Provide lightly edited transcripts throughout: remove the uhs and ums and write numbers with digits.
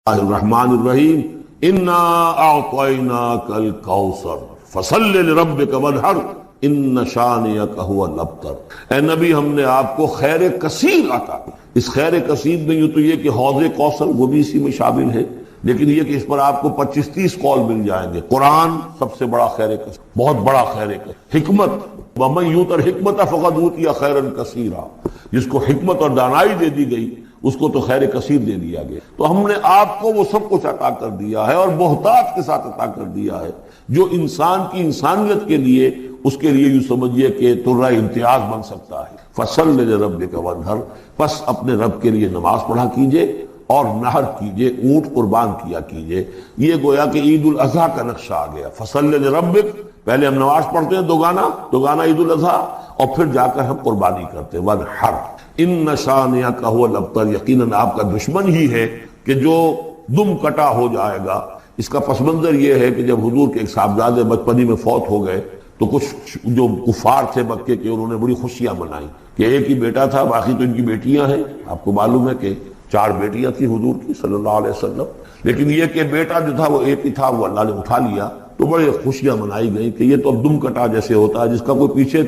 الرحمن الرحیم انا اعطیناک الکوثر فصل لربک وانحر ان شانئک هو الابتر۔ اے نبی، ہم نے آپ کو خیر کثیر عطا کی۔ اس خیر کثیر میں یوں تو یہ کہ حوض کوثر وہ بھی اسی میں شامل ہے، لیکن یہ کہ اس پر آپ کو 25-30 قول مل جائیں گے۔ قرآن سب سے بڑا خیر کثیر، بہت بڑا خیر کثیر۔ حکمت، ومن یؤت الحکمۃ فقد اوتی خیرا کثیرا، جس کو حکمت اور دانائی دے دی گئی اس کو تو خیر کثیر دے دیا گیا۔ تو ہم نے آپ کو وہ سب کچھ عطا کر دیا ہے اور بہتات کے ساتھ عطا کر دیا ہے، جو انسان کی انسانیت کے لیے، اس کے لیے یوں سمجھیے کہ ترہ امتیاز بن سکتا ہے۔ فصل لربک وانحر، پس اپنے رب کے لیے نماز پڑھا کیجئے اور نحر کیجئے، اونٹ قربان کیا کیجئے۔ یہ گویا کہ عید الاضحیٰ کا نقشہ آ گیا۔ فصل لربک، پہلے ہم نماز پڑھتے ہیں دوگانہ عید الاضحیٰ، اور پھر جا کر ہم قربانی کرتے ہیں۔ وانحر ان شانئک هو الابتر، یقیناً آپ کا دشمن ہی ہے کہ جو دم کٹا ہو جائے گا۔ اس کا پس منظر یہ ہے کہ جب حضور کے ایک صاحبزادے بچپنی میں فوت ہو گئے تو کچھ جو کفار تھے مکے کے، انہوں نے بڑی خوشیاں منائی کہ ایک ہی بیٹا تھا، باقی تو ان کی بیٹیاں ہیں۔ آپ کو معلوم ہے کہ 4 بیٹیاں تھیں حضور کی صلی اللہ علیہ وسلم، لیکن یہ کہ بیٹا جو تھا وہ ایک ہی تھا، وہ اللہ نے اٹھا لیا۔ تو بڑے خوشیاں منائی گئی کہ یہ تو اب دم کٹا جیسے ہوتا ہے، جس کا کوئی پیچھے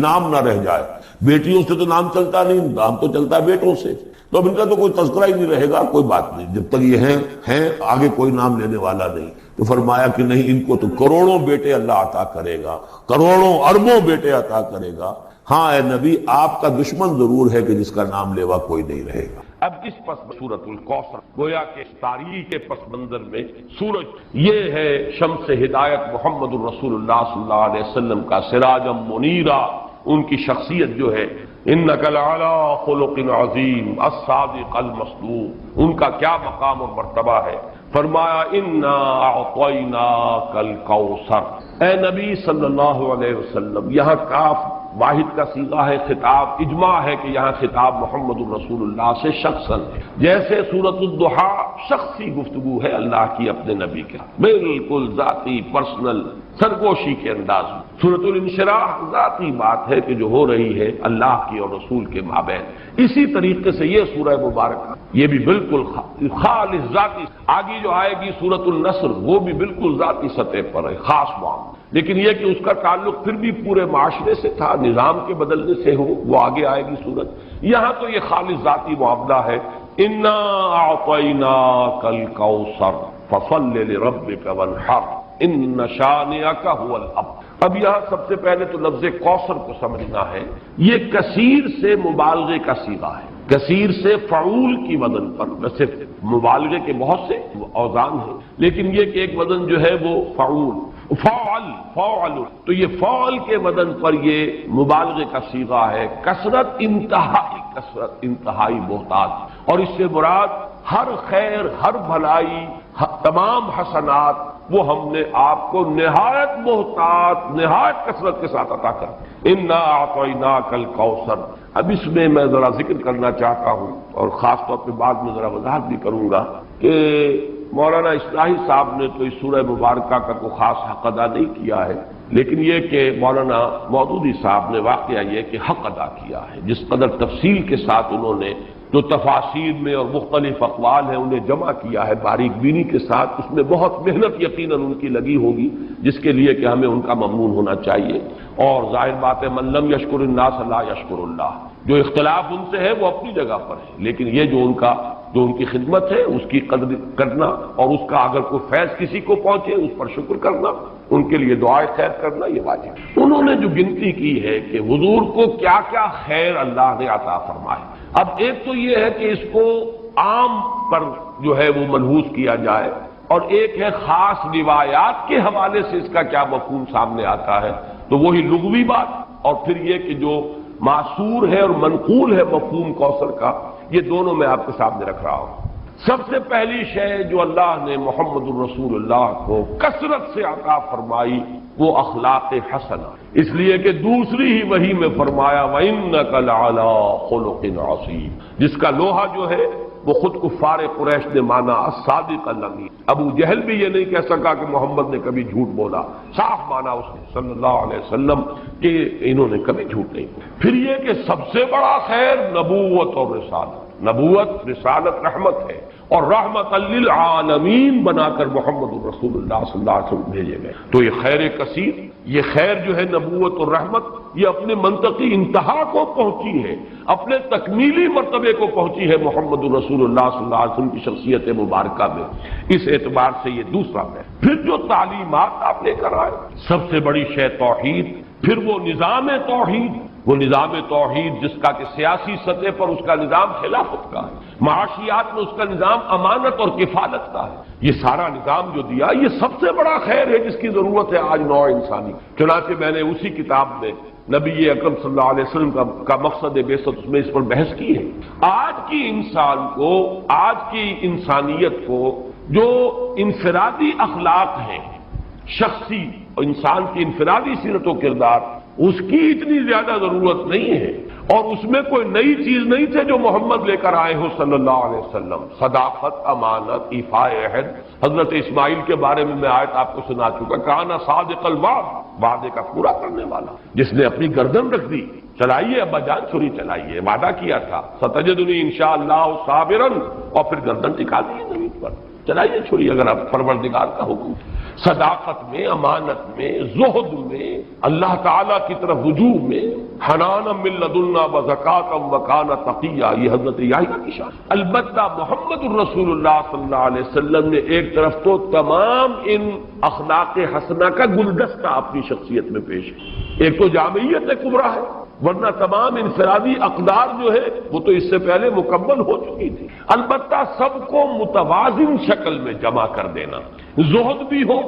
نام نہ رہ جائے۔ بیٹیوں سے تو نام چلتا نہیں، نام تو چلتا ہے بیٹوں سے، تو اب ان کا تو کوئی تذکرہ ہی نہیں رہے گا۔ کوئی بات نہیں، جب تک یہ ہیں آگے کوئی نام لینے والا نہیں۔ تو فرمایا کہ نہیں، ان کو تو کروڑوں بیٹے اللہ عطا کرے گا، کروڑوں اربوں بیٹے عطا کرے گا۔ ہاں اے نبی، آپ کا دشمن ضرور ہے کہ جس کا نام لیوا کوئی نہیں رہے گا۔ اب اس پس سورۃ الکوثر، گویا کہ تاریخ کے پس منظر میں سورج، یہ ہے شمس ہدایت محمد الرسول اللہ صلی اللہ علیہ وسلم کا سراجا منیرا۔ ان کی شخصیت جو ہے، انک لعلی خلق عظیم الصادق المصدوق، ان کا کیا مقام اور مرتبہ ہے۔ فرمایا انا اعطیناک الکوثر۔ اے نبی صلی اللہ علیہ وسلم، یہاں کاف واحد کا صیغہ ہے، خطاب اجماع ہے کہ یہاں خطاب محمد الرسول اللہ سے شخصاً ہے، جیسے سورۃ الضحیٰ شخصی گفتگو ہے اللہ کی اپنے نبی کے، بالکل ذاتی پرسنل سرگوشی کے انداز میں۔ سورۃ الانشراح ذاتی بات ہے کہ جو ہو رہی ہے اللہ کی اور رسول کے مابین۔ اسی طریقے سے یہ سورہ مبارکہ، یہ بھی بالکل خالص ذاتی۔ آگے جو آئے گی سورۃ النصر، وہ بھی بالکل ذاتی سطح پر ہے، خاص معاملہ، لیکن یہ کہ اس کا تعلق پھر بھی پورے معاشرے سے تھا، نظام کے بدلنے سے ہو، وہ آگے آئے گی سورت۔ یہاں تو یہ خالص ذاتی معاملہ ہے۔ انا اعطیناک الکوثر فصل لربک وانحر ان شانئک هو الابتر۔ اب یہاں سب سے پہلے تو لفظ کوثر کو سمجھنا ہے، یہ کثیر سے مبالغے کا صیغہ ہے، کثیر سے فعول کی وزن پر۔ ویسے مبالغے کے بہت سے اوزان ہیں، لیکن یہ کہ ایک وزن جو ہے وہ فعول، فعل، تو یہ فعل کے وزن پر یہ مبالغے کا صیغہ ہے۔ کثرت، انتہائی کثرت، انتہائی بہتات، اور اس سے مراد ہر خیر، ہر بھلائی، تمام حسنات، وہ ہم نے آپ کو نہایت محتاط، نہایت کثرت کے ساتھ عطا کر۔ انا اعطیناک الکوثر۔ اب اس میں میں ذرا ذکر کرنا چاہتا ہوں، اور خاص طور پہ بعد میں ذرا وضاحت بھی کروں گا کہ مولانا اصلاحی صاحب نے تو اس سورہ مبارکہ کا کوئی خاص حق ادا نہیں کیا ہے، لیکن یہ کہ مولانا مودودی صاحب نے واقعہ یہ کہ حق ادا کیا ہے، جس قدر تفصیل کے ساتھ انہوں نے جو تفاسیر میں اور مختلف اقوال ہیں انہیں جمع کیا ہے باریک بینی کے ساتھ، اس میں بہت محنت یقیناً ان کی لگی ہوگی، جس کے لیے کہ ہمیں ان کا ممنون ہونا چاہیے۔ اور ظاہر بات ہے، من لم یشکر الناس لا یشکر اللہ، جو اختلاف ان سے ہے وہ اپنی جگہ پر ہے، لیکن یہ جو ان کی خدمت ہے اس کی قدر کرنا، اور اس کا اگر کوئی فیض کسی کو پہنچے اس پر شکر کرنا، ان کے لیے دعائے خیر کرنا، یہ واجب ہے۔ انہوں نے جو گنتی کی ہے کہ حضور کو کیا کیا خیر اللہ نے عطا فرمائے۔ اب ایک تو یہ ہے کہ اس کو عام پر جو ہے وہ ملحوظ کیا جائے، اور ایک ہے خاص روایات کے حوالے سے اس کا کیا مفہوم سامنے آتا ہے، تو وہی لغوی بات، اور پھر یہ کہ جو معصور ہے اور منقول ہے مفہوم کوثر کا، یہ دونوں میں آپ کے سامنے رکھ رہا ہوں۔ سب سے پہلی شے جو اللہ نے محمد الرسول اللہ کو کثرت سے عطا فرمائی وہ اخلاق حسنہ، اس لیے کہ دوسری ہی وحی میں فرمایا وَإِنَّكَ لَعَلَىٰ خُلُقٍ عَظِيمٍ، جس کا لوہا جو ہے وہ خود کفار قریش نے مانا الصادق الامین۔ ابو جہل بھی یہ نہیں کہہ سکا کہ محمد نے کبھی جھوٹ بولا، صاف مانا اس نے صلی اللہ علیہ وسلم کہ انہوں نے کبھی جھوٹ نہیں بولا۔ پھر یہ کہ سب سے بڑا خیر نبوت اور رسالت، نبوت، رسالت رحمت ہے، اور رحمت للعالمین بنا کر محمد الرسول اللہ صلی اللہ علیہ وسلم بھیجے گئے۔ تو یہ خیر کثیر، یہ خیر جو ہے نبوت اور رحمت، یہ اپنے منطقی انتہا کو پہنچی ہے، اپنے تکمیلی مرتبے کو پہنچی ہے محمد الرسول اللہ صلی اللہ علیہ وسلم کی شخصیت مبارکہ میں۔ اس اعتبار سے یہ دوسرا ہے۔ پھر جو تعلیمات آپ لے کر آئے، سب سے بڑی شے توحید، پھر وہ نظام توحید، وہ نظام توحید جس کا کہ سیاسی سطح پر اس کا نظام خلافت کا ہے، معاشیات میں اس کا نظام امانت اور کفالت کا ہے، یہ سارا نظام جو دیا یہ سب سے بڑا خیر ہے جس کی ضرورت ہے آج نوع انسانی۔ چنانچہ میں نے اسی کتاب میں نبی اکرم صلی اللہ علیہ وسلم کا مقصد بعثت، اس میں اس پر بحث کی ہے۔ آج کی انسان کو، آج کی انسانیت کو جو انفرادی اخلاق ہیں، شخصی انسان کی انفرادی سیرت و کردار، اس کی اتنی زیادہ ضرورت نہیں ہے، اور اس میں کوئی نئی چیز نہیں تھے جو محمد لے کر آئے ہو صلی اللہ علیہ وسلم۔ صداقت، امانت، ایفاء عہد۔ حضرت اسماعیل کے بارے میں آیت آپ کو سنا چکا، کانا صادق الوعد، وعدے کا پورا کرنے والا، جس نے اپنی گردن رکھ دی، چلائیے ابا جان چھری چلائیے، وعدہ کیا تھا ستجدنی انشاءاللہ صابرا، اور پھر گردن ٹکا دی زمین پر، چلائیے چھری اگر آپ پروردگار کا حکم۔ صداقت میں، امانت میں، زہد میں، اللہ تعالیٰ کی طرف رجوع میں، حنانا من لدنا وزکاۃ وکان تقیا، یہ حضرت یحییٰ کی شان۔ البتہ محمد الرسول اللہ صلی اللہ علیہ وسلم نے ایک طرف تو تمام ان اخلاق حسنہ کا گلدستہ اپنی شخصیت میں پیش کیا، ایک تو جامعیت کبریٰ ہے، ورنہ تمام انفرادی اقدار جو ہے وہ تو اس سے پہلے مکمل ہو چکی تھی۔ البتہ سب کو متوازن شکل میں جمع کر دینا، زہد بھی ہو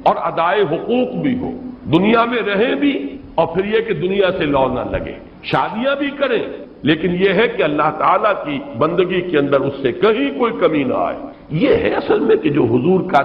اور ادائے حقوق بھی ہو، دنیا میں رہیں بھی اور پھر یہ کہ دنیا سے لو نہ لگے، شادیاں بھی کریں، لیکن یہ ہے کہ اللہ تعالیٰ کی بندگی کے اندر اس سے کہیں کوئی کمی نہ آئے۔ یہ ہے اصل میں کہ جو حضور کا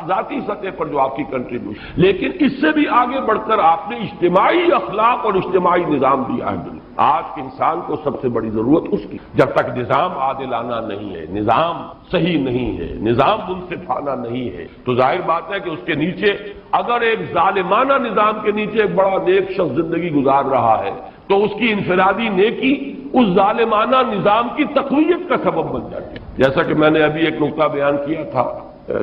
ذاتی سطح پر جو آپ کی کنٹریبیوشن، لیکن اس سے بھی آگے بڑھ کر آپ نے اجتماعی اخلاق اور اجتماعی نظام دیا ہے۔ آج کے انسان کو سب سے بڑی ضرورت اس کی، جب تک نظام عادلانہ نہیں ہے، نظام صحیح نہیں ہے، نظام منصفانہ نہیں ہے، تو ظاہر بات ہے کہ اس کے نیچے اگر ایک ظالمانہ نظام کے نیچے ایک بڑا نیک شخص زندگی گزار رہا ہے تو اس کی انفرادی نیکی اس ظالمانہ نظام کی تقویت کا سبب بن جاتی ہے۔ جیسا کہ میں نے ابھی ایک نقطہ بیان کیا تھا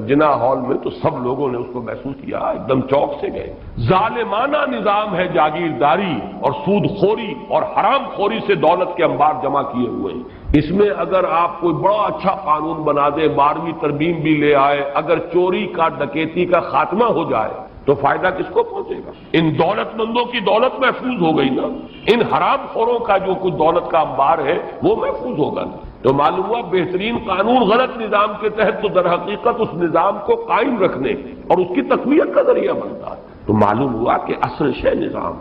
جنا ہال میں، تو سب لوگوں نے اس کو محسوس کیا، ایک دم چوک سے گئے۔ ظالمانہ نظام ہے، جاگیرداری اور سود خوری اور حرام خوری سے دولت کے انبار جمع کیے ہوئے ہیں۔ اس میں اگر آپ کوئی بڑا اچھا قانون بنا دے، 12ویں ترمیم بھی لے آئے، اگر چوری کا، ڈکیتی کا خاتمہ ہو جائے تو فائدہ کس کو پہنچے گا؟ ان دولت مندوں کی دولت محفوظ ہو گئی نا، ان حرام خوروں کا جو کچھ دولت کا انبار ہے وہ محفوظ ہوگا نا۔ تو معلوم ہوا بہترین قانون غلط نظام کے تحت تو در حقیقت اس نظام کو قائم رکھنے اور اس کی تقویت کا ذریعہ بنتا ہے۔ تو معلوم ہوا کہ اصل شے نظام،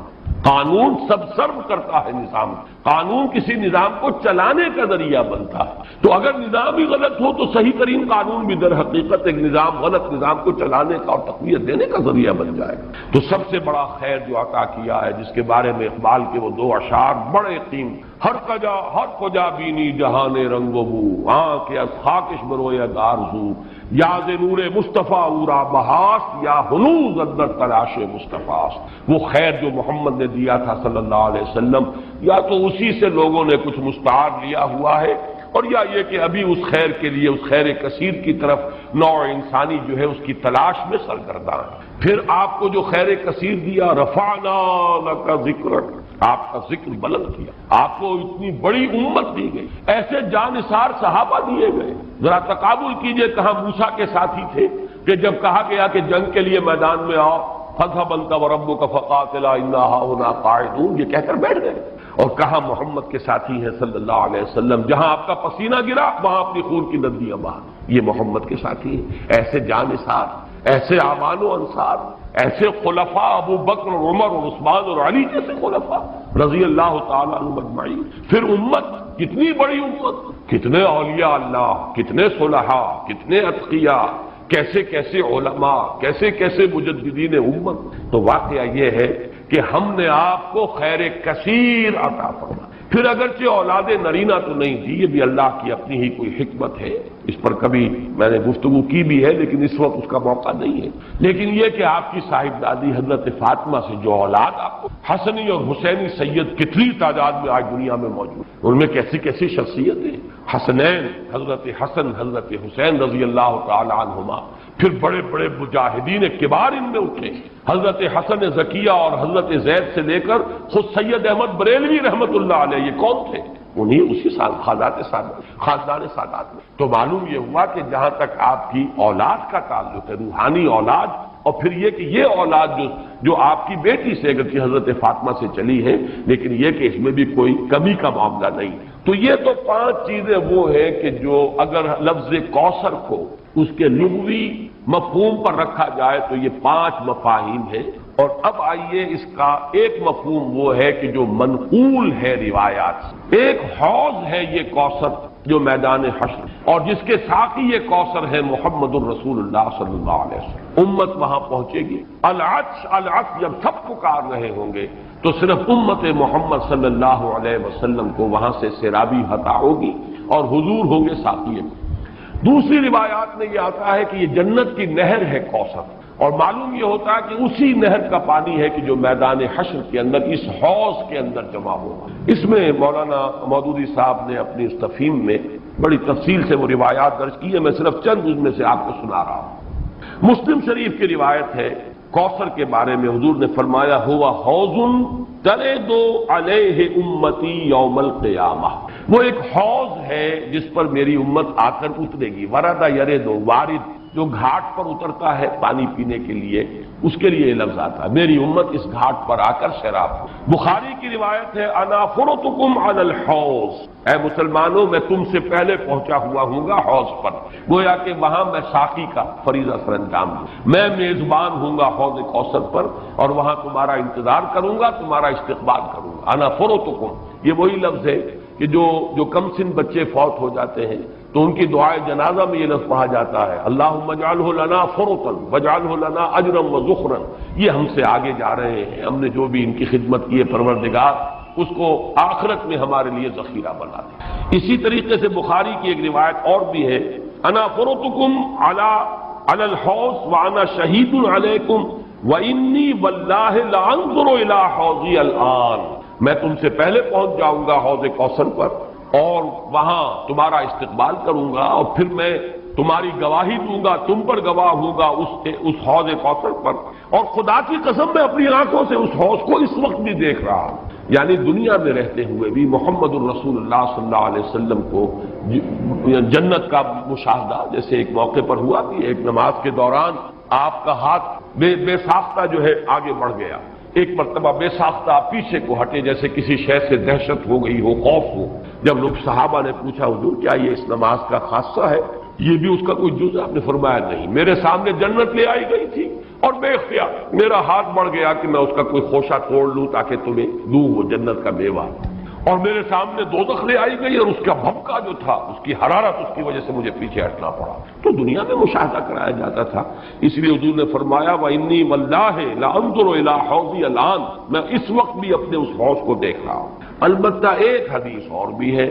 قانون سب سرو کرتا ہے نظام، قانون کسی نظام کو چلانے کا ذریعہ بنتا ہے۔ تو اگر نظام ہی غلط ہو تو صحیح ترین قانون بھی در حقیقت ایک نظام، غلط نظام کو چلانے کا اور تقویت دینے کا ذریعہ بن جائے گا۔ تو سب سے بڑا خیر جو عطا کیا ہے، جس کے بارے میں اقبال کے وہ 2 اشعار بڑے قیمتی، ہر کجا بینی جہان رنگ و بو، آنکھ از خاکش بروید آرزو، یاد نور مصطفیٰ اورا بہاس، یا ہنوز اندر تلاش مصطفیٰ۔ وہ خیر جو محمد نے دیا تھا صلی اللہ علیہ وسلم، یا تو اسی سے لوگوں نے کچھ مستعار لیا ہوا ہے، اور یا یہ کہ ابھی اس خیر کے لیے، اس خیر کثیر کی طرف نوع انسانی جو ہے اس کی تلاش میں سرگرداں ہے۔ پھر آپ کو جو خیر کثیر دیا، رفعنا لک ذکرک، آپ کا ذکر بلند کیا، آپ کو اتنی بڑی امت دی گئی، ایسے جانثار صحابہ دیے گئے۔ ذرا تقابل کیجئے، کہاں موسیٰ کے ساتھی تھے کہ جب کہا گیا کہ جنگ کے لیے میدان میں آؤ، فَاذْهَبْ أَنْتَ وَرَبُّكَ فَقَاتِلَا إِنَّا هَاهُنَا قَاعِدُونَ، یہ کہہ کر بیٹھ گئے۔ اور کہاں محمد کے ساتھی ہیں صلی اللہ علیہ وسلم، جہاں آپ کا پسینہ گرا وہاں اپنی خون کی ندیاں بہا، یہ محمد کے ساتھی ہیں۔ ایسے جانثار، ایسے اعوان و انصار، ایسے خلفاء، ابو بکر اور عمر اور عثمان اور علی جیسے خلفاء رضی اللہ تعالیٰ عنہم اجمعین۔ پھر امت، کتنی بڑی امت، کتنے اولیاء اللہ، کتنے صلحاء، کتنے اتقیاء، کیسے کیسے علماء، کیسے کیسے مجددین امت۔ تو واقعہ یہ ہے کہ ہم نے آپ کو خیر کثیر عطا فرمایا۔ پھر اگرچہ اولاد نرینہ تو نہیں دی، یہ بھی اللہ کی اپنی ہی کوئی حکمت ہے، اس پر کبھی میں نے گفتگو کی بھی ہے لیکن اس وقت اس کا موقع نہیں ہے، لیکن یہ کہ آپ کی صاحبزادی حضرت فاطمہ سے جو اولاد آپ کو حسنی اور حسینی سید کتنی تعداد میں آج دنیا میں موجود، ان میں کیسی کیسی شخصیتیں، حسنین حضرت حسن حضرت حسین رضی اللہ تعالی عنہما، پھر بڑے بڑے مجاہدین کبار ان میں اٹھے، حضرت حسن زکیہ اور حضرت زید سے لے کر خود سید احمد بریلوی رحمت اللہ علیہ، یہ کون تھے؟ انہیں اسی خاندان سادات میں۔ تو معلوم یہ ہوا کہ جہاں تک آپ کی اولاد کا تعلق ہے، روحانی اولاد، اور پھر یہ کہ یہ اولاد جو آپ کی بیٹی سے اگرچہ حضرت فاطمہ سے چلی ہے، لیکن یہ کہ اس میں بھی کوئی کمی کا معاملہ نہیں۔ تو یہ تو 5 چیزیں وہ ہیں کہ جو اگر لفظ کوثر کو اس کے لغوی مفہوم پر رکھا جائے تو یہ 5 مفاہیم ہیں، اور اب آئیے اس کا ایک مفہوم وہ ہے کہ جو منقول ہے روایات سے۔ ایک حوض ہے یہ کوثر جو میدان حشر، اور جس کے ساقی یہ کوثر ہے محمد الرسول اللہ صلی اللہ علیہ وسلم۔ امت وہاں پہنچے گی، العطش العطش جب سب پکار رہے ہوں گے تو صرف امت محمد صلی اللہ علیہ وسلم کو وہاں سے سیرابی عطا ہوگی اور حضور ہوں گے ساقی۔ دوسری روایات میں یہ آتا ہے کہ یہ جنت کی نہر ہے کوثر، اور معلوم یہ ہوتا ہے کہ اسی نہر کا پانی ہے کہ جو میدان حشر کے اندر اس حوض کے اندر جمع ہوگا۔ اس میں مولانا مودودی صاحب نے اپنی اس تفہیم میں بڑی تفصیل سے وہ روایات درج کی ہے، میں صرف چند ان میں سے آپ کو سنا رہا ہوں۔ مسلم شریف کی روایت ہے کوثر کے بارے میں، حضور نے فرمایا ہوا حوض ترد علیہ امتی یوم القیامہ، وہ ایک حوض ہے جس پر میری امت آ کر اترے گی۔ ورد یرد، وارد جو گھاٹ پر اترتا ہے پانی پینے کے لیے، اس کے لیے یہ لفظ آتا ہے، میری امت اس گھاٹ پر آ کر سیراب ہو۔ بخاری کی روایت ہے انا فرطکم علی الحوض، اے مسلمانوں میں تم سے پہلے پہنچا ہوا ہوں گا حوض پر، گویا کہ وہاں میں ساقی کا فریضہ سر انجام دوں، میں میزبان ہوں گا حوض کوثر پر، اور وہاں تمہارا انتظار کروں گا، تمہارا استقبال کروں گا۔ انا فرطکم، یہ وہی لفظ ہے کہ جو کم سن بچے فوت ہو جاتے ہیں تو ان کی دعائے جنازہ میں یہ لفظ پڑھا جاتا ہے اللہم اجعلہ لنا فرطا واجعلہ لنا اجرا وذخرا، یہ ہم سے آگے جا رہے ہیں، ہم نے جو بھی ان کی خدمت کی ہے پروردگار اس کو آخرت میں ہمارے لیے ذخیرہ بنا دے۔ اسی طریقے سے بخاری کی ایک روایت اور بھی ہے انا فرطکم علی الحوض وانا شہید علیکم وانی واللہ لانظر الی حوضی الان، میں تم سے پہلے پہنچ جاؤں گا حوض کوثر پر اور وہاں تمہارا استقبال کروں گا، اور پھر میں تمہاری گواہی دوں گا، تم پر گواہ ہوں گا اس حوض کوثر پر، اور خدا کی قسم میں اپنی آنکھوں سے اس حوض کو اس وقت بھی دیکھ رہا ہوں۔ یعنی دنیا میں رہتے ہوئے بھی محمد الرسول اللہ صلی اللہ علیہ وسلم کو جنت کا مشاہدہ، جیسے ایک موقع پر ہوا کہ ایک نماز کے دوران آپ کا ہاتھ بے ساختہ جو ہے آگے بڑھ گیا، ایک مرتبہ بے ساختہ پیچھے کو ہٹے جیسے کسی شے سے دہشت ہو گئی ہو، خوف ہو۔ جب لوگ صحابہ نے پوچھا حضور کیا یہ اس نماز کا خاصہ ہے، یہ بھی اس کا کوئی جز ہے؟ آپ نے فرمایا نہیں، میرے سامنے جنت لے آئی گئی تھی اور بے اختیار میرا ہاتھ بڑھ گیا کہ میں اس کا کوئی خوشہ توڑ لوں تاکہ تمہیں دوں وہ جنت کا میوہ، اور میرے سامنے دوزخ لے آئی گئی اور اس کا بھبکا جو تھا، اس کی حرارت، اس کی وجہ سے مجھے پیچھے ہٹنا پڑا۔ تو دنیا میں مشاہدہ کرایا جاتا تھا، اس لیے حضور نے فرمایا وَإِنِّي وَاللَّهِ لَأَنظُرُ إِلَىٰ حَوْضِيَ الْآنَ، میں اس وقت بھی اپنے اس حوض کو دیکھ رہا ہوں۔ البتہ ایک حدیث اور بھی ہے،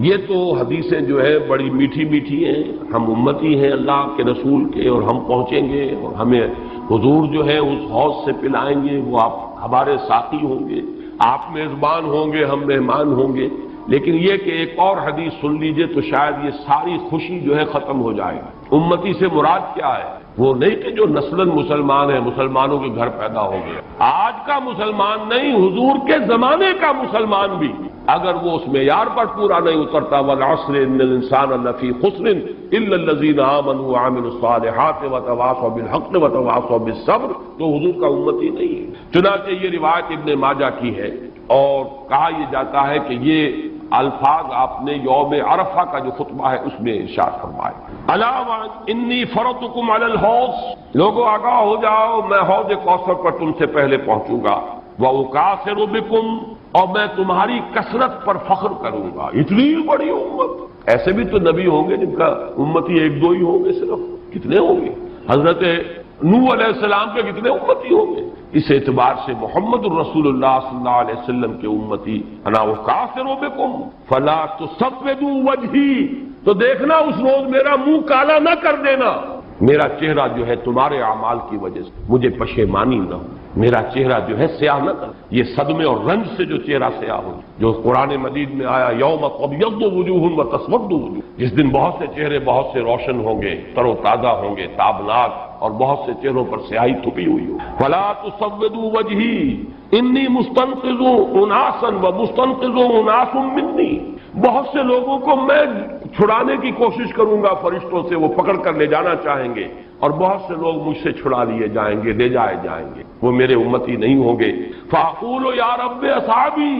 یہ تو حدیثیں جو ہے بڑی میٹھی میٹھی ہیں، ہم امتی ہیں اللہ کے رسول کے اور ہم پہنچیں گے اور ہمیں حضور جو ہے اس حوض سے پلائیں گے، وہ آپ ہمارے ساقی ہوں گے، آپ میزبان ہوں گے، ہم مہمان ہوں گے، لیکن یہ کہ ایک اور حدیث سن لیجئے تو شاید یہ ساری خوشی جو ہے ختم ہو جائے گی۔ امتی سے مراد کیا ہے؟ وہ نہیں کہ جو نسلاً مسلمان ہیں، مسلمانوں کے گھر پیدا ہو گئے، آج کا مسلمان نہیں، حضور کے زمانے کا مسلمان بھی اگر وہ اس معیار پر پورا نہیں اترتا والعصر ان الانسان لفی خسر الا الذین آمنوا وعملوا الصالحات وتواصوا بالحق وتواصوا بالصبر، تو حضور کا امتی نہیں ہے۔ چنانچہ یہ روایت ابن ماجہ کی ہے، اور کہا یہ جاتا ہے کہ یہ الفاظ آپ نے یوم عرفہ کا جو خطبہ ہے اس میں ارشاد فرمائے الا انی فرطکم علی الحوض، لوگوں آگاہ ہو جاؤ میں حوض کوثر پر تم سے پہلے پہنچوں گا، وَأُكَاثِرُ بِكُمْ، اور میں تمہاری کثرت پر فخر کروں گا۔ اتنی بڑی امت، ایسے بھی تو نبی ہوں گے جن کا امتی ایک دو ہی ہوں گے، صرف کتنے ہوں گے؟ حضرت نوح علیہ السلام کے کتنے امتی ہوں گے؟ اس اعتبار سے محمد الرسول اللہ صلی اللہ علیہ وسلم کے امتی انا وکافر بکم فلا تسودوا وجہی، تو دیکھنا اس روز میرا منہ کالا نہ کر دینا، میرا چہرہ جو ہے تمہارے اعمال کی وجہ سے مجھے پشیمانی نہ ہو، میرا چہرہ جو ہے سیاہ نہ کر، یہ صدمے اور رنج سے جو چہرہ سیاہ ہو، جو قرآن مجید میں آیا یوم تبیض وجوہ وتسود وجوہ، جس دن بہت سے چہرے بہت سے روشن ہوں گے، تر و تازہ ہوں گے، تابناک، اور بہت سے چہروں پر سیاہی تھپی ہوئی ہو۔ فلا تسودوا وجہی انی مستنقذ اناسا ومستنقذ اناس منی، بہت سے لوگوں کو میں چھڑانے کی کوشش کروں گا فرشتوں سے، وہ پکڑ کر لے جانا چاہیں گے، اور بہت سے لوگ مجھ سے چھڑا لیے جائیں گے، لے جائے جائیں گے، وہ میرے امتی نہیں ہوں گے۔ فاقول یا رب اصحابی،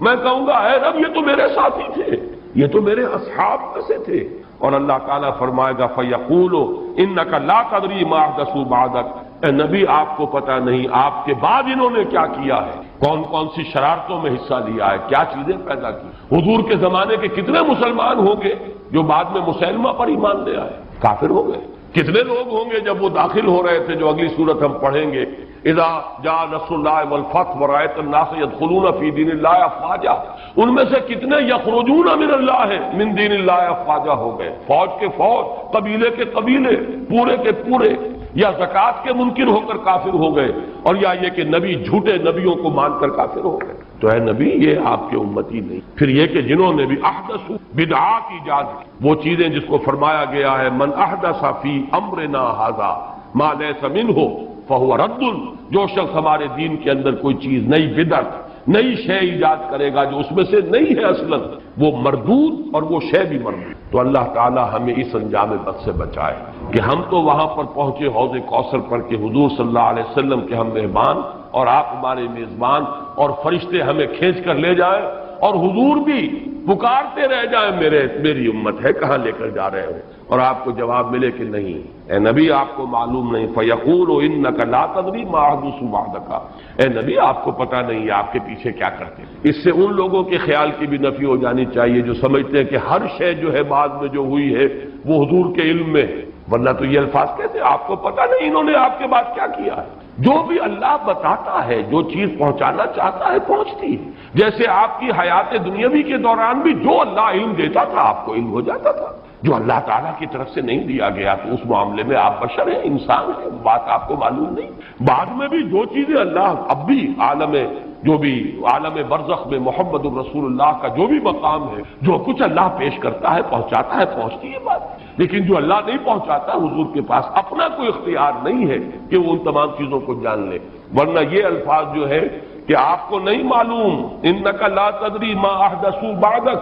میں کہوں گا اے رب یہ تو میرے ساتھی تھے، یہ تو میرے اصحاب میں سے تھے، اور اللہ تعالیٰ فرمائے گا فیقول انک لا تدری ما احدثوا بعدک، اے نبی آپ کو پتہ نہیں آپ کے بعد انہوں نے کیا کیا ہے، کون کون سی شرارتوں میں حصہ لیا ہے، کیا چیزیں پیدا کی۔ حضور کے زمانے کے کتنے مسلمان ہوں گے جو بعد میں مسلمہ پر ایمان لے آئے، کافر ہو گئے، کتنے لوگ ہوں گے جب وہ داخل ہو رہے تھے، جو اگلی صورت ہم پڑھیں گے اذا جاء نصر اللہ والفتح ورأیت الناس يدخلون فی دین اللہ افواجا، ان میں سے کتنے یخرجون من اللہ من دین اللہ افواجا ہو گئے، فوج کے فوج، قبیلے کے قبیلے، پورے کے پورے، یا زکوٰۃ کے منکر ہو کر کافر ہو گئے، اور یا یہ کہ نبی جھوٹے نبیوں کو مان کر کافر ہو گئے۔ تو اے نبی یہ آپ کے امتی نہیں۔ پھر یہ کہ جنہوں نے بھی احدث بدعات ایجاد کی، وہ چیزیں جس کو فرمایا گیا ہے من احدث فی امرنا ھذا ما لیس منہ فہو رد، جو شخص ہمارے دین کے اندر کوئی چیز نئی بدعت، نئی شے ایجاد کرے گا جو اس میں سے نہیں ہے اصلاً، وہ مردود، اور وہ شے بھی مردود۔ تو اللہ تعالی ہمیں اس انجام بد سے بچائے کہ ہم تو وہاں پر پہنچے حوض کوثر پر کہ حضور صلی اللہ علیہ وسلم کے ہم مہمان اور آپ ہمارے میزبان، اور فرشتے ہمیں کھینچ کر لے جائیں، اور حضور بھی پکارتے رہ جائیں میری امت ہے کہاں لے کر جا رہے ہو، اور آپ کو جواب ملے کہ نہیں اے نبی آپ کو معلوم نہیں، فیقول انک لا تدری ما احدث بعدک، اے نبی آپ کو پتہ نہیں ہے آپ کے پیچھے کیا کرتے ہیں۔ اس سے ان لوگوں کے خیال کی بھی نفی ہو جانی چاہیے جو سمجھتے ہیں کہ ہر شے جو ہے بعد میں جو ہوئی ہے وہ حضور کے علم میں ہے، ورنہ تو یہ الفاظ کہتے ہیں آپ کو پتہ نہیں انہوں نے آپ کے بعد کیا کیا ہے۔ جو بھی اللہ بتاتا ہے، جو چیز پہنچانا چاہتا ہے پہنچتی ہے، جیسے آپ کی حیات دنیاوی کے دوران بھی جو اللہ علم دیتا تھا آپ کو علم ہو جاتا تھا، جو اللہ تعالیٰ کی طرف سے نہیں دیا گیا تو اس معاملے میں آپ بشر ہیں، انسان ہیں، بات آپ کو معلوم نہیں۔ بعد میں بھی جو چیزیں اللہ اب بھی عالم برزخ میں محمد الرسول اللہ کا جو بھی مقام ہے، جو کچھ اللہ پیش کرتا ہے پہنچاتا ہے، پہنچتی ہے بات، لیکن جو اللہ نہیں پہنچاتا حضور کے پاس اپنا کوئی اختیار نہیں ہے کہ وہ ان تمام چیزوں کو جان لے، ورنہ یہ الفاظ جو ہے کہ آپ کو نہیں معلوم انک لا تدری ما احدثوا بعدک،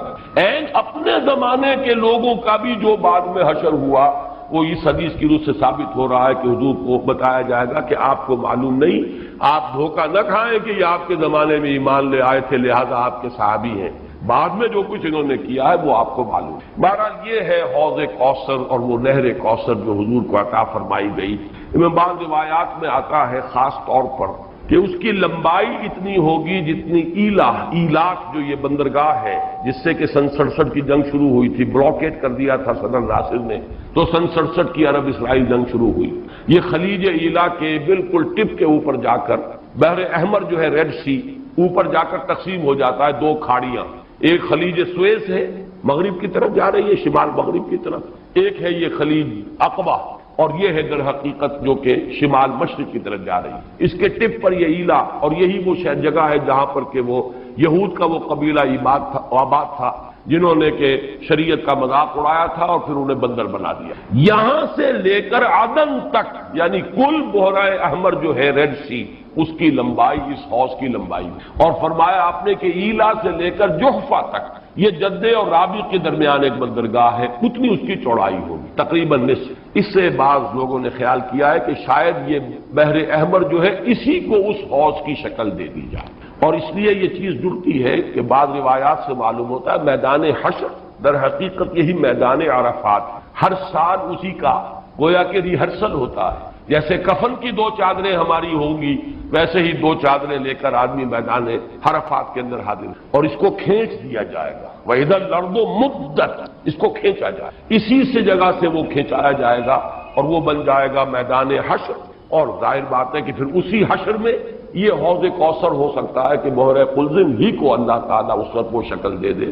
اپنے زمانے کے لوگوں کا بھی جو بعد میں حشر ہوا وہ اس حدیث کی روح سے ثابت ہو رہا ہے کہ حضور کو بتایا جائے گا کہ آپ کو معلوم نہیں، آپ دھوکہ نہ کھائیں کہ یہ آپ کے زمانے میں ایمان لے آئے تھے لہذا آپ کے صحابی ہیں، بعد میں جو کچھ انہوں نے کیا ہے وہ آپ کو معلوم ہے۔ بہرحال یہ ہے حوض کوثر اور وہ نہر کوثر جو حضور کو عطا فرمائی گئی۔ میں بعض روایات میں آتا ہے خاص طور پر کہ اس کی لمبائی اتنی ہوگی جتنی ایلاک جو یہ بندرگاہ ہے جس سے کہ سن 67 کی جنگ شروع ہوئی تھی، بلاکیٹ کر دیا تھا صدر ناصر نے، تو سن 67 کی عرب اسرائیل جنگ شروع ہوئی۔ یہ خلیج ایلا کے بالکل ٹپ کے اوپر جا کر بحر احمر جو ہے ریڈ سی اوپر جا کر تقسیم ہو جاتا ہے دو کھاڑیاں، ایک خلیج سویس ہے مغرب کی طرف جا رہی ہے، شمال مغرب کی طرف، ایک ہے یہ خلیج عقبہ، اور یہ ہے در حقیقت جو کہ شمال مشرق کی طرف جا رہی ہے۔ اس کے ٹپ پر یہ ایلا، اور یہی وہ جگہ ہے جہاں پر کہ وہ یہود کا وہ قبیلہ آباد تھا جنہوں نے کہ شریعت کا مذاق اڑایا تھا اور پھر انہیں بندر بنا دیا۔ یہاں سے لے کر عدن تک یعنی کل بحیرہ احمر جو ہے ریڈ سی اس کی لمبائی اس حوض کی لمبائی، اور فرمایا آپ نے کہ ایلا سے لے کر جحفہ تک یہ جدے اور رابی کے درمیان ایک بندرگاہ ہے، اتنی اس کی چوڑائی ہوگی تقریباً نصف۔ اس سے بعض لوگوں نے خیال کیا ہے کہ شاید یہ بحر احمر جو ہے اسی کو اس حوض کی شکل دے دی جائے، اور اس لیے یہ چیز جڑتی ہے کہ بعض روایات سے معلوم ہوتا ہے میدان حشر در حقیقت یہی میدان عرفات، ہر سال اسی کا گویا کہ ریہرسل ہوتا ہے، جیسے کفن کی دو چادریں ہماری ہوں گی ویسے ہی دو چادریں لے کر آدمی میدان عرفات کے اندر حاضر، اور اس کو کھینچ دیا جائے گا، وَإِذَا الْأَرْضُ مُدَّتْ، اس کو کھینچا جائے، اسی سے جگہ سے وہ کھینچایا جائے گا اور وہ بن جائے گا میدان حشر۔ اور ظاہر بات ہے کہ پھر اسی حشر میں یہ حوض کوثر ہو سکتا ہے کہ بحر قلزم ہی کو اللہ تعالیٰ اس وقت وہ شکل دے دے،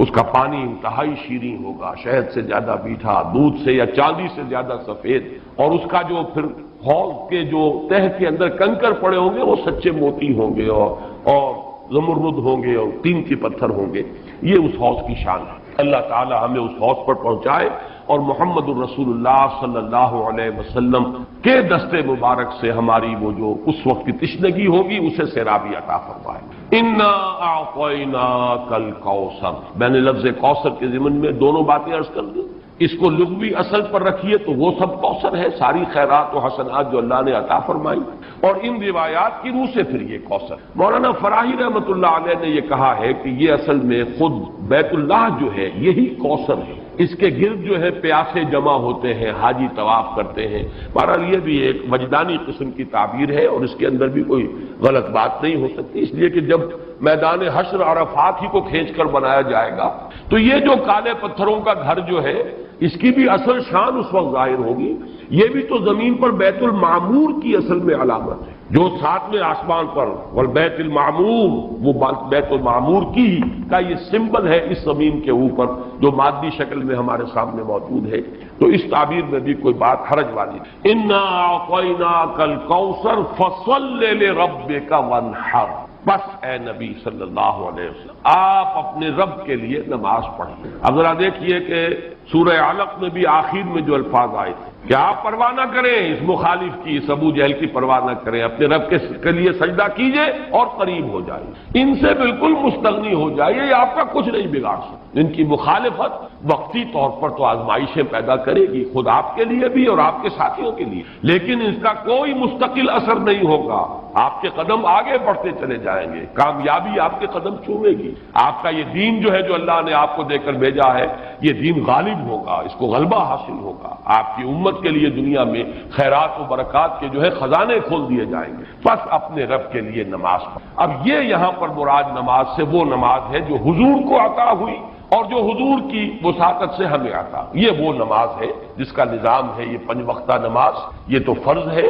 اس کا پانی انتہائی شیریں ہوگا، شہد سے زیادہ میٹھا، دودھ سے یا چاندی سے زیادہ سفید، اور اس کا جو پھر حوض کے جو تہ کے اندر کنکر پڑے ہوں گے وہ سچے موتی ہوں گے اور زمرد ہوں گے اور قیمتی پتھر ہوں گے۔ یہ اس حوض کی شان ہے۔ اللہ تعالی ہمیں اس حوض پر پہنچائے اور محمد الرسول اللہ صلی اللہ علیہ وسلم کے دستے مبارک سے ہماری وہ جو اس وقت کی تشنگی ہوگی اسے سیرابی عطا فرمائے۔ انا اعطیناک الکوثر، میں نے لفظ کوثر کے ضمن میں دونوں باتیں عرض کر دیں۔ اس کو لغوی اصل پر رکھیے تو وہ سب کوثر ہے، ساری خیرات و حسنات جو اللہ نے عطا فرمائی، اور ان روایات کی روح سے پھر یہ کوثر۔ مولانا فراہی رحمۃ اللہ علیہ نے یہ کہا ہے کہ یہ اصل میں خود بیت اللہ جو ہے یہی کوثر ہے، اس کے گرد جو ہے پیاسے جمع ہوتے ہیں، حاجی طواف کرتے ہیں۔ بہرحال یہ بھی ایک وجدانی قسم کی تعبیر ہے اور اس کے اندر بھی کوئی غلط بات نہیں ہو سکتی، اس لیے کہ جب میدان حشر عرفات ہی کو کھینچ کر بنایا جائے گا تو یہ جو کالے پتھروں کا گھر جو ہے اس کی بھی اصل شان اس وقت ظاہر ہوگی۔ یہ بھی تو زمین پر بیت المعمور کی اصل میں علامت ہے، جو ساتویں آسمان پر والبیت المعمور، وہ بیت المعمور کی کا یہ سمبل ہے اس زمین کے اوپر جو مادی شکل میں ہمارے سامنے موجود ہے، تو اس تعبیر میں بھی کوئی بات حرج والی نہیں۔ انا اعطیناک الکوثر فصل لربک وانحر، بس اے نبی صلی اللہ علیہ وسلم آپ اپنے رب کے لیے نماز پڑھیں۔ اب ذرا دیکھیے کہ سورہ علق میں بھی آخر میں جو الفاظ آئے تھے کہ آپ پرواہ نہ کریں اس مخالف کی، اس ابو جہل کی پرواہ نہ کریں، اپنے رب کے لیے سجدہ کیجئے اور قریب ہو جائے، ان سے بالکل مستغنی ہو جائیے، یہ آپ کا کچھ نہیں بگاڑ سکتے۔ ان کی مخالفت وقتی طور پر تو آزمائشیں پیدا کرے گی، خود آپ کے لیے بھی اور آپ کے ساتھیوں کے لیے، لیکن اس کا کوئی مستقل اثر نہیں ہوگا، آپ کے قدم آگے بڑھتے چلے جائیں گے، کامیابی آپ کے قدم چومے گی، آپ کا یہ دین جو ہے جو اللہ نے آپ کو دے کر بھیجا ہے یہ دین غالب ہوگا، اس کو غلبہ حاصل ہوگا، آپ کی امت کے لیے دنیا میں خیرات و برکات کے جو ہے خزانے کھول دیے جائیں گے۔ بس اپنے رب کے لیے نماز پڑھ۔ اب یہ یہاں پر مراد نماز سے وہ نماز ہے جو حضور کو عطا ہوئی اور جو حضور کی وساطت سے ہمیں عطا، یہ وہ نماز ہے جس کا نظام ہے یہ 5 وقتہ نماز، یہ تو فرض ہے،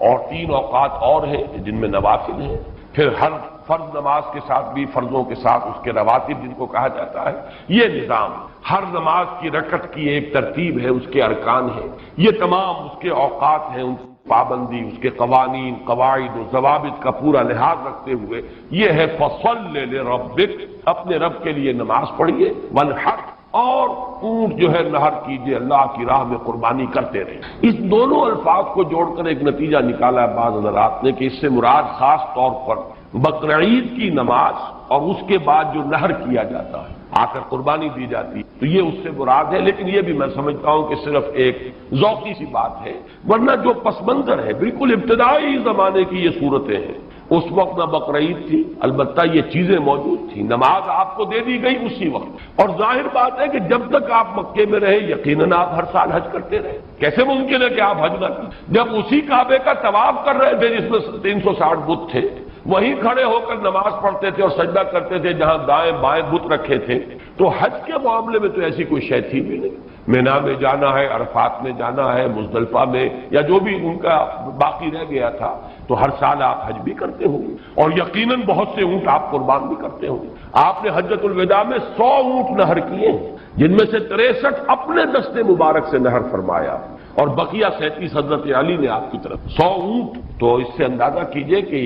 اور 3 اوقات اور ہیں جن میں نوافل ہیں، پھر ہر فرض نماز کے ساتھ بھی فرضوں کے ساتھ اس کے رواتب جن کو کہا جاتا ہے، یہ نظام ہر نماز کی رکعت کی ایک ترتیب ہے، اس کے ارکان ہیں، یہ تمام اس کے اوقات ہیں، ان پابندی، اس کے قوانین، قواعد و ضوابط کا پورا لحاظ رکھتے ہوئے یہ ہے فصل لربک، اپنے رب کے لیے نماز پڑھیے، وانحر، اور اونٹ جو ہے نہر کیجئے، اللہ کی راہ میں قربانی کرتے رہیں۔ اس دونوں الفاظ کو جوڑ کر ایک نتیجہ نکالا ہے بعض حضرات نے کہ اس سے مراد خاص طور پر بقرعید کی نماز اور اس کے بعد جو نہر کیا جاتا ہے، آ کر قربانی دی جاتی ہے، تو یہ اس سے مراد ہے، لیکن یہ بھی میں سمجھتا ہوں کہ صرف ایک ذوقی سی بات ہے، ورنہ جو پس منظر ہے بالکل ابتدائی زمانے کی یہ صورتیں ہیں، اس وقت نہ بقرعید تھی، البتہ یہ چیزیں موجود تھیں، نماز آپ کو دے دی گئی اسی وقت، اور ظاہر بات ہے کہ جب تک آپ مکے میں رہے یقیناً آپ ہر سال حج کرتے رہے، کیسے ممکن ہے کہ آپ حج نہ کریں؟ جب اسی کعبے کا طواف کر رہے تھے جس میں 360 بت تھے، وہیں کھڑے ہو کر نماز پڑھتے تھے اور سجدہ کرتے تھے جہاں دائیں بائیں بت رکھے تھے، تو حج کے معاملے میں تو ایسی کوئی شے تھی بھی نہیں۔ مینا میں جانا ہے، عرفات میں جانا ہے، مزدلفہ میں، یا جو بھی ان کا باقی رہ گیا تھا، تو ہر سال آپ حج بھی کرتے ہوں گے، اور یقیناً بہت سے اونٹ آپ قربان بھی کرتے ہوں گے۔ آپ نے حجۃ الوداع میں 100 اونٹ نہر کیے ہیں، جن میں سے 63 اپنے دستے مبارک سے نہر فرمایا، اور بقیہ 37 حضرت علی نے آپ کی طرف 100 اونٹ۔ تو اس سے اندازہ کیجئے کہ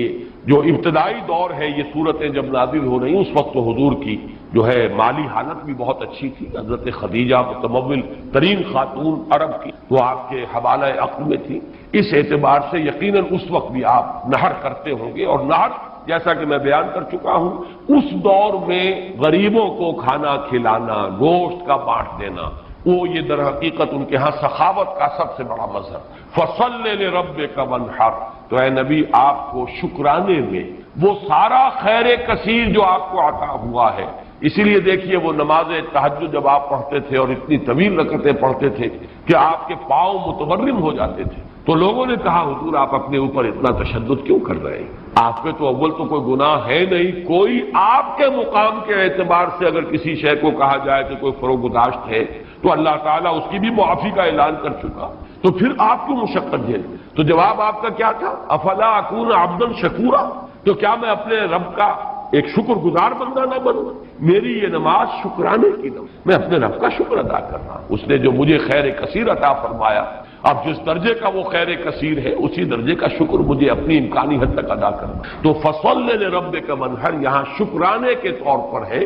جو ابتدائی دور ہے یہ صورتیں جب نازل ہو رہی، اس وقت تو حضور کی جو ہے مالی حالت بھی بہت اچھی تھی، حضرت خدیجہ متمول ترین خاتون عرب کی وہ آپ کے حوالہ عقل میں تھی، اس اعتبار سے یقیناً اس وقت بھی آپ نہر کرتے ہوں گے، اور نہر جیسا کہ میں بیان کر چکا ہوں اس دور میں غریبوں کو کھانا کھلانا، گوشت کا بانٹ دینا، وہ یہ در حقیقت ان کے ہاں سخاوت کا سب سے بڑا مظہر۔ فصل لربک وانحر، تو اے نبی آپ کو شکرانے میں وہ سارا خیر کثیر جو آپ کو عطا ہوا ہے، اسی لیے دیکھیے وہ نماز تہجد جب آپ پڑھتے تھے اور اتنی طویل رکعتیں پڑھتے تھے کہ آپ کے پاؤں متورم ہو جاتے تھے، تو لوگوں نے کہا حضور آپ اپنے اوپر اتنا تشدد کیوں کر رہے ہیں؟ آپ پہ تو اول تو کوئی گناہ ہے نہیں، کوئی آپ کے مقام کے اعتبار سے اگر کسی شے کو کہا جائے کہ کوئی فروگداشت ہے تو اللہ تعالیٰ اس کی بھی معافی کا اعلان کر چکا، تو پھر آپ کیوں مشقت جھیل؟ تو جواب آپ کا کیا تھا؟ افلا اکون عبدا شکورا، تو کیا میں اپنے رب کا ایک شکر گزار بندہ نہ بنوں؟ میری یہ نماز شکرانے کی نماز، میں اپنے رب کا شکر ادا کر رہا ہوں، اس نے جو مجھے خیر کثیر عطا فرمایا، اب جس درجے کا وہ خیر کثیر ہے اسی درجے کا شکر مجھے اپنی امکانی حد تک ادا کرنا۔ تو فصل لربک وانحر یہاں شکرانے کے طور پر ہے،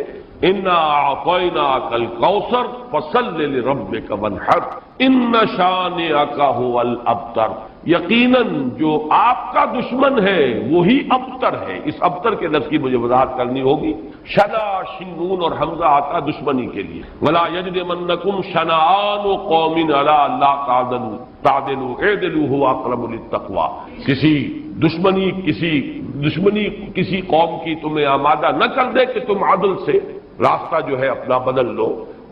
انا اعطیناک الکوثر فصل لربک وانحر ان شانئک هو الابتر، یقیناً جو آپ کا دشمن ہے وہی ابتر ہے۔ اس ابتر کے لفظ کی مجھے وضاحت کرنی ہوگی۔ شنا شنون اور حمزہ آتا دشمنی کے لیے، ولا یجرمنکم شنآن قوم علی الا تعدلوا اعدلوا هو اقرب للتقوی، کسی دشمنی کسی قوم کی تمہیں آمادہ نہ کر دے کہ تم عدل سے راستہ جو ہے اپنا بدل لو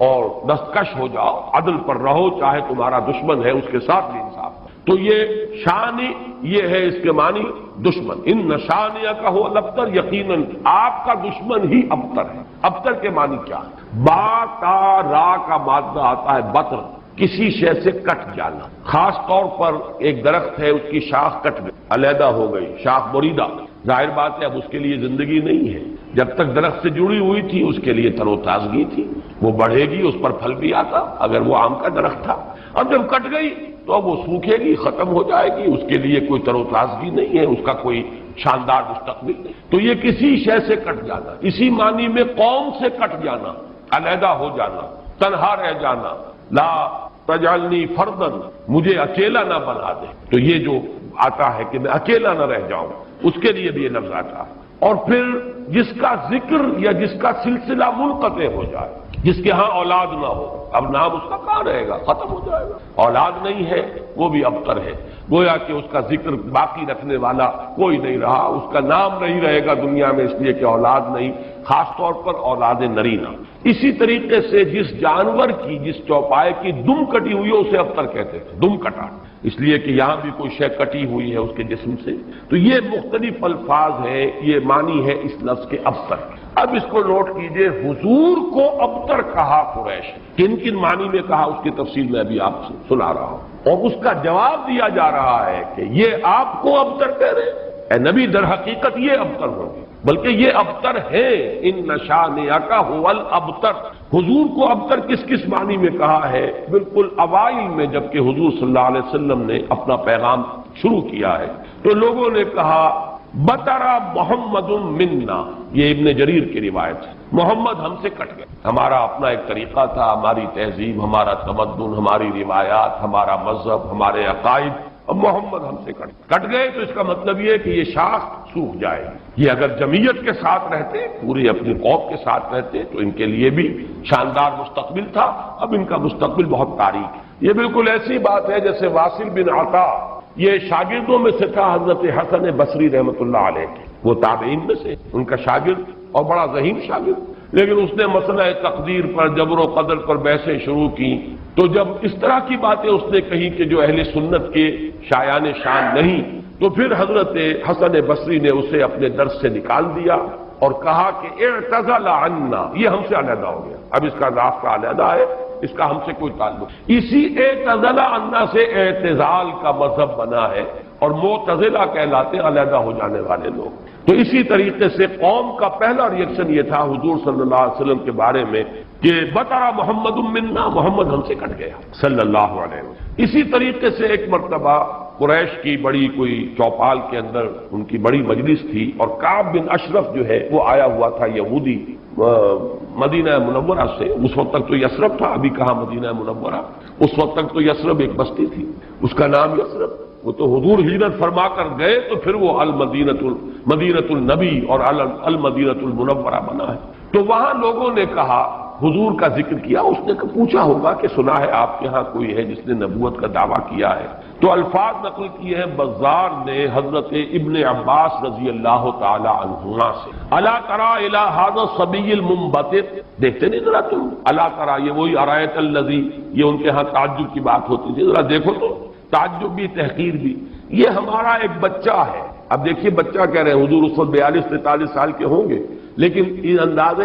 اور دستکش ہو جاؤ، عدل پر رہو، چاہے تمہارا دشمن ہے اس کے ساتھ بھی انصاف۔ تو یہ شانی یہ ہے اس کے معنی دشمن، ان نشانیہ کا ہو الابتر، یقیناً آپ کا دشمن ہی ابتر ہے۔ ابتر کے معنی کیا ہے؟ با تا را کا مادہ آتا ہے بطر، کسی شے سے کٹ جانا، خاص طور پر ایک درخت ہے اس کی شاخ کٹ گئی، علیحدہ ہو گئی، شاخ بریدہ، ظاہر بات ہے اب اس کے لیے زندگی نہیں ہے، جب تک درخت سے جڑی ہوئی تھی اس کے لیے تر و تازگی تھی، وہ بڑھے گی، اس پر پھل بھی آتا اگر وہ آم کا درخت تھا، اب جب کٹ گئی تو اب وہ سوکھے گی، ختم ہو جائے گی، اس کے لیے کوئی تر و تازگی نہیں ہے، اس کا کوئی شاندار مستقبل نہیں۔ تو یہ کسی شے سے کٹ جانا، اسی معنی میں قوم سے کٹ جانا، علیحدہ ہو جانا، تنہا رہ جانا، لا تجعلنی فردن، مجھے اکیلا نہ بنا دے، تو یہ جو آتا ہے کہ میں اکیلا نہ رہ جاؤں، اس کے لیے بھی یہ لفظ آتا ہے۔ اور پھر جس کا ذکر یا جس کا سلسلہ منقطع ہو جائے، جس کے ہاں اولاد نہ ہو، اب نام اس کا کہاں رہے گا، ختم ہو جائے گا، اولاد نہیں ہے وہ بھی ابتر ہے، گویا کہ اس کا ذکر باقی رکھنے والا کوئی نہیں رہا، اس کا نام نہیں رہے گا دنیا میں، اس لیے کہ اولاد نہیں، خاص طور پر اولاد نرینہ۔ اسی طریقے سے جس جانور کی، جس چوپائے کی دم کٹی ہوئی ہے اسے ابتر کہتے تھے، دم کٹا، اس لیے کہ یہاں بھی کوئی شے کٹی ہوئی ہے اس کے جسم سے۔ تو یہ مختلف الفاظ ہیں، یہ معنی ہے اس لفظ کے ابتر۔ اب اس کو نوٹ کیجئے، حضور کو ابتر کہا قریش، کن کن معنی میں کہا اس کی تفصیل میں ابھی آپ سے سنا رہا ہوں، اور اس کا جواب دیا جا رہا ہے کہ یہ آپ کو ابتر کہہ رہے ہیں، اے نبی در حقیقت یہ ابتر ہوگی، بلکہ یہ ابتر ہے، ان نشانیک هو الابتر۔ حضور کو ابتر کس کس معنی میں کہا ہے؟ بالکل اوائل میں جبکہ حضور صلی اللہ علیہ وسلم نے اپنا پیغام شروع کیا ہے تو لوگوں نے کہا بطرا محمد منا، یہ ابن جریر کی روایت ہے، محمد ہم سے کٹ گئے، ہمارا اپنا ایک طریقہ تھا، ہماری تہذیب، ہمارا تمدن، ہماری روایات، ہمارا مذہب، ہمارے عقائد، اب محمد ہم سے کٹ گئے، تو اس کا مطلب یہ ہے کہ یہ شاخ سوکھ جائے گی۔ یہ اگر جمعیت کے ساتھ رہتے، پوری اپنی قوم کے ساتھ رہتے تو ان کے لیے بھی شاندار مستقبل تھا، اب ان کا مستقبل بہت تاریک ہے۔ یہ بالکل ایسی بات ہے جیسے واصل بن عطا، یہ شاگردوں میں سے تھا حضرت حسن بصری رحمۃ اللہ علیہ کے، وہ تابعین میں سے ان کا شاگرد اور بڑا ذہین شاگرد، لیکن اس نے مسئلہ تقدیر پر، جبر و قدر پر بحثیں شروع کی، تو جب اس طرح کی باتیں اس نے کہی کہ جو اہل سنت کے شایان شان نہیں، تو پھر حضرت حسن بصری نے اسے اپنے درس سے نکال دیا اور کہا کہ اعتزل عنا، یہ ہم سے علیحدہ ہو گیا، اب اس کا راستہ علیحدہ ہے، اس کا ہم سے کوئی تعلق۔ اسی اعتزل عنا سے اعتزال کا مذہب بنا ہے، اور معتزلہ کہلاتے علیحدہ ہو جانے والے لوگ۔ تو اسی طریقے سے قوم کا پہلا ریئیکشن یہ تھا حضور صلی اللہ علیہ وسلم کے بارے میں کہ بطرا محمد منا، محمد ہم سے کٹ گیا صلی اللہ علیہ وسلم۔ اسی طریقے سے ایک مرتبہ قریش کی بڑی کوئی چوپال کے اندر ان کی بڑی مجلس تھی، اور کعب بن اشرف جو ہے وہ آیا ہوا تھا یہودی مدینہ منورہ سے، اس وقت تک تو یثرب تھا، ابھی کہاں مدینہ منورہ، اس وقت تک تو یثرب ایک بستی تھی، اس کا نام یثرب، وہ تو حضور ہجرت فرما کر گئے تو پھر وہ مدینۃ النبی اور المدینۃ المنورہ بنا ہے۔ تو وہاں لوگوں نے کہا، حضور کا ذکر کیا، اس نے پوچھا ہوگا کہ سنا ہے آپ کے ہاں کوئی ہے جس نے نبوت کا دعویٰ کیا ہے، تو الفاظ نقل کیے ہیں بزار نے حضرت ابن عباس رضی اللہ تعالی عنہما سے، الا تری الی ھذا الصبی المنبتر، دیکھتے نہیں ذرا تم، الا تری، یہ وہی ارایت الذی، یہ ان کے ہاں تعجب کی بات ہوتی تھی، ذرا دیکھو تو، تعجب بھی تحقیر بھی، یہ ہمارا ایک بچہ ہے۔ اب دیکھیے بچہ کہہ رہے ہیں، حضور اس وقت 42-43 سال کے ہوں گے، لیکن یہ انداز